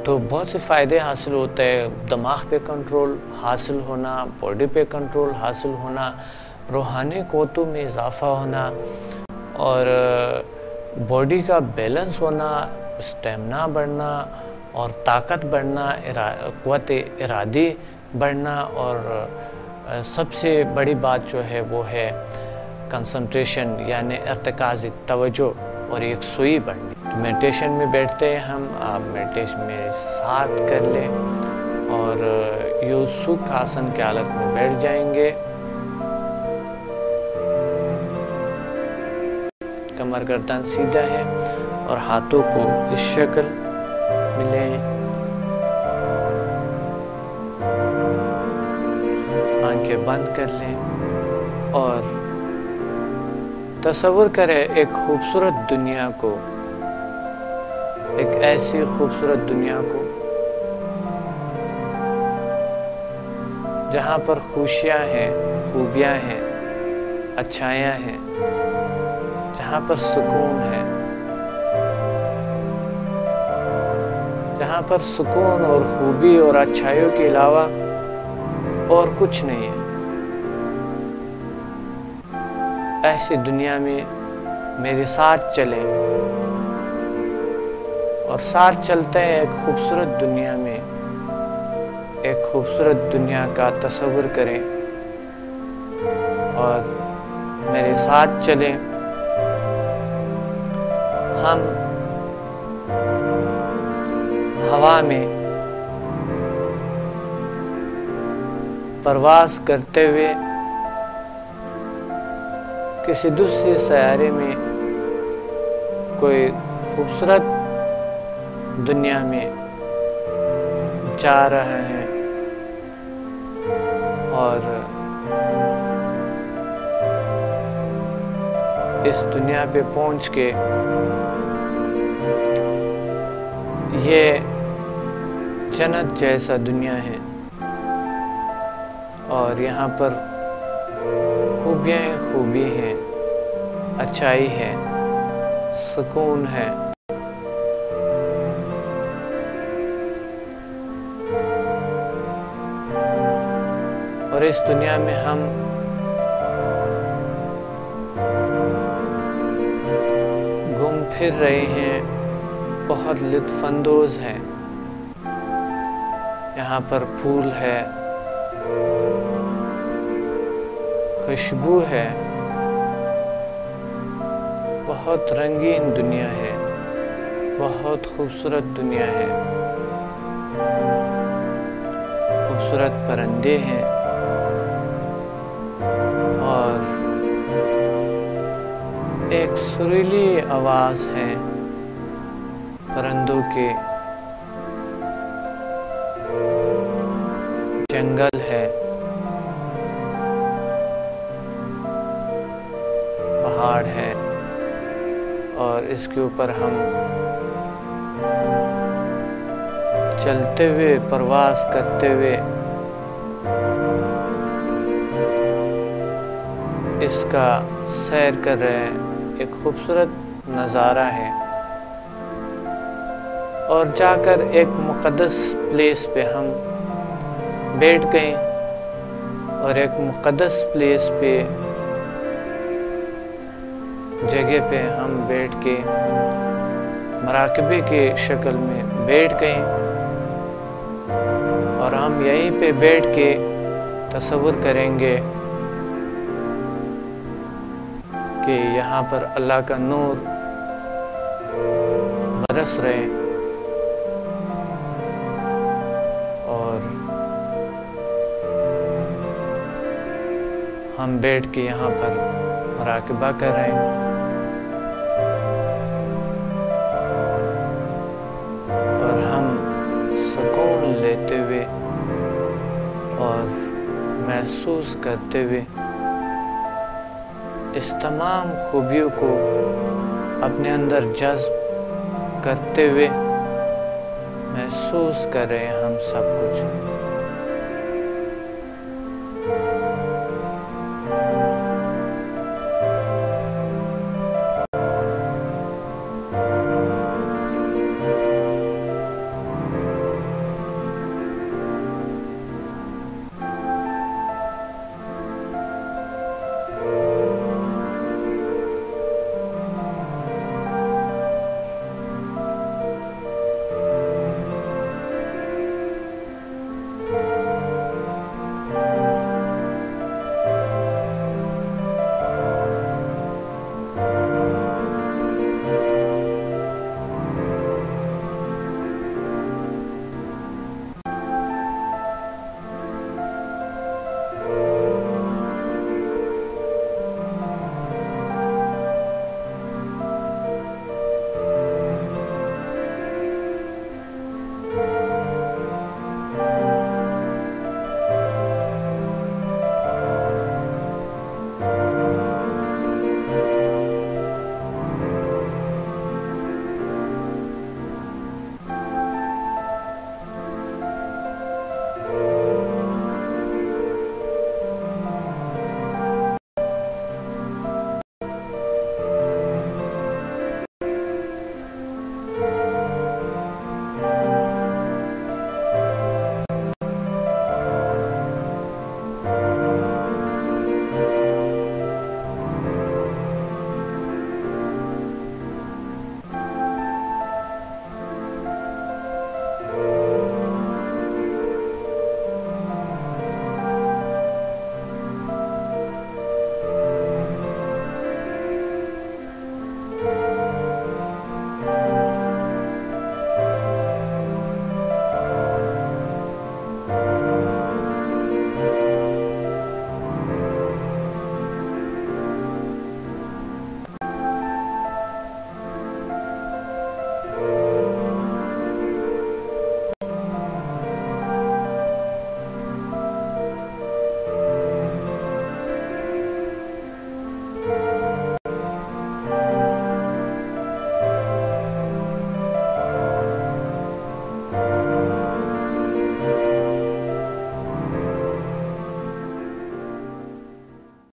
تو بہت سے فائدے حاصل ہوتے ہیں، دماغ پہ کنٹرول حاصل ہونا، باڈی پہ کنٹرول حاصل ہونا، روحانی قوتوں میں اضافہ ہونا، اور باڈی کا بیلنس ہونا، اسٹیمنا بڑھنا اور طاقت بڑھنا، قوت ارادی بڑھنا، اور سب سے بڑی بات جو ہے وہ ہے کنسنٹریشن یعنی ارتکازی توجہ اور یکسوئی بڑھنی۔ میڈیٹیشن میں بیٹھتے ہیں ہم، آپ میڈیٹیشن میں ساتھ کر لیں اور یوں سکھ آسن کی حالت میں بیٹھ جائیں گے، کمر گردن سیدھا ہے اور ہاتھوں کو اس شکل میں لیں، آنکھیں بند کر لیں اور تصور کریں ایک خوبصورت دنیا کو، ایک ایسی خوبصورت دنیا کو جہاں پر خوشیاں ہیں، خوبیاں ہیں، اچھائیاں ہیں، جہاں پر سکون ہے، جہاں پر سکون اور خوبی اور اچھائیوں کے علاوہ اور کچھ نہیں ہے۔ ایسی دنیا میں میرے ساتھ چلیں اور ساتھ چلتے ہیں ایک خوبصورت دنیا میں، ایک خوبصورت دنیا کا تصور کریں اور میرے ساتھ چلیں۔ ہم ہوا میں پرواز کرتے ہوئے کسی دوسرے سیارے میں کوئی خوبصورت دنیا میں جا رہے ہیں، اور اس دنیا پہ پہنچ کے یہ جنت جیسا دنیا ہے، اور یہاں پر خوبیاں خوبی ہیں، اچھائی ہے، سکون ہے، اور اس دنیا میں ہم گھوم پھر رہے ہیں، بہت لطف اندوز ہیں۔ یہاں پر پھول ہے، خوشبو ہے، بہت رنگین دنیا ہے، بہت خوبصورت دنیا ہے، خوبصورت پرندے ہیں، اور ایک سریلی آواز ہے پرندوں کے، جنگل ہے، پہاڑ ہے، اور اس کے اوپر ہم چلتے ہوئے پرواز کرتے ہوئے اس کا سیر کر رہے ہیں۔ ایک خوبصورت نظارہ ہے، اور جا کر ایک مقدس پلیس پہ ہم بیٹھ گئے، اور ایک مقدس پلیس پہ جگہ پہ ہم بیٹھ کے مراقبے کے شکل میں بیٹھ گئے، اور ہم یہیں پہ بیٹھ کے تصور کریں گے کہ یہاں پر اللہ کا نور برس رہے، اور ہم بیٹھ کے یہاں پر مراقبہ کر رہے ہیں، اور ہم سکون لیتے ہوئے اور محسوس کرتے ہوئے اس تمام خوبیوں کو اپنے اندر جذب کرتے ہوئے محسوس کر رہے ہیں ہم سب کچھ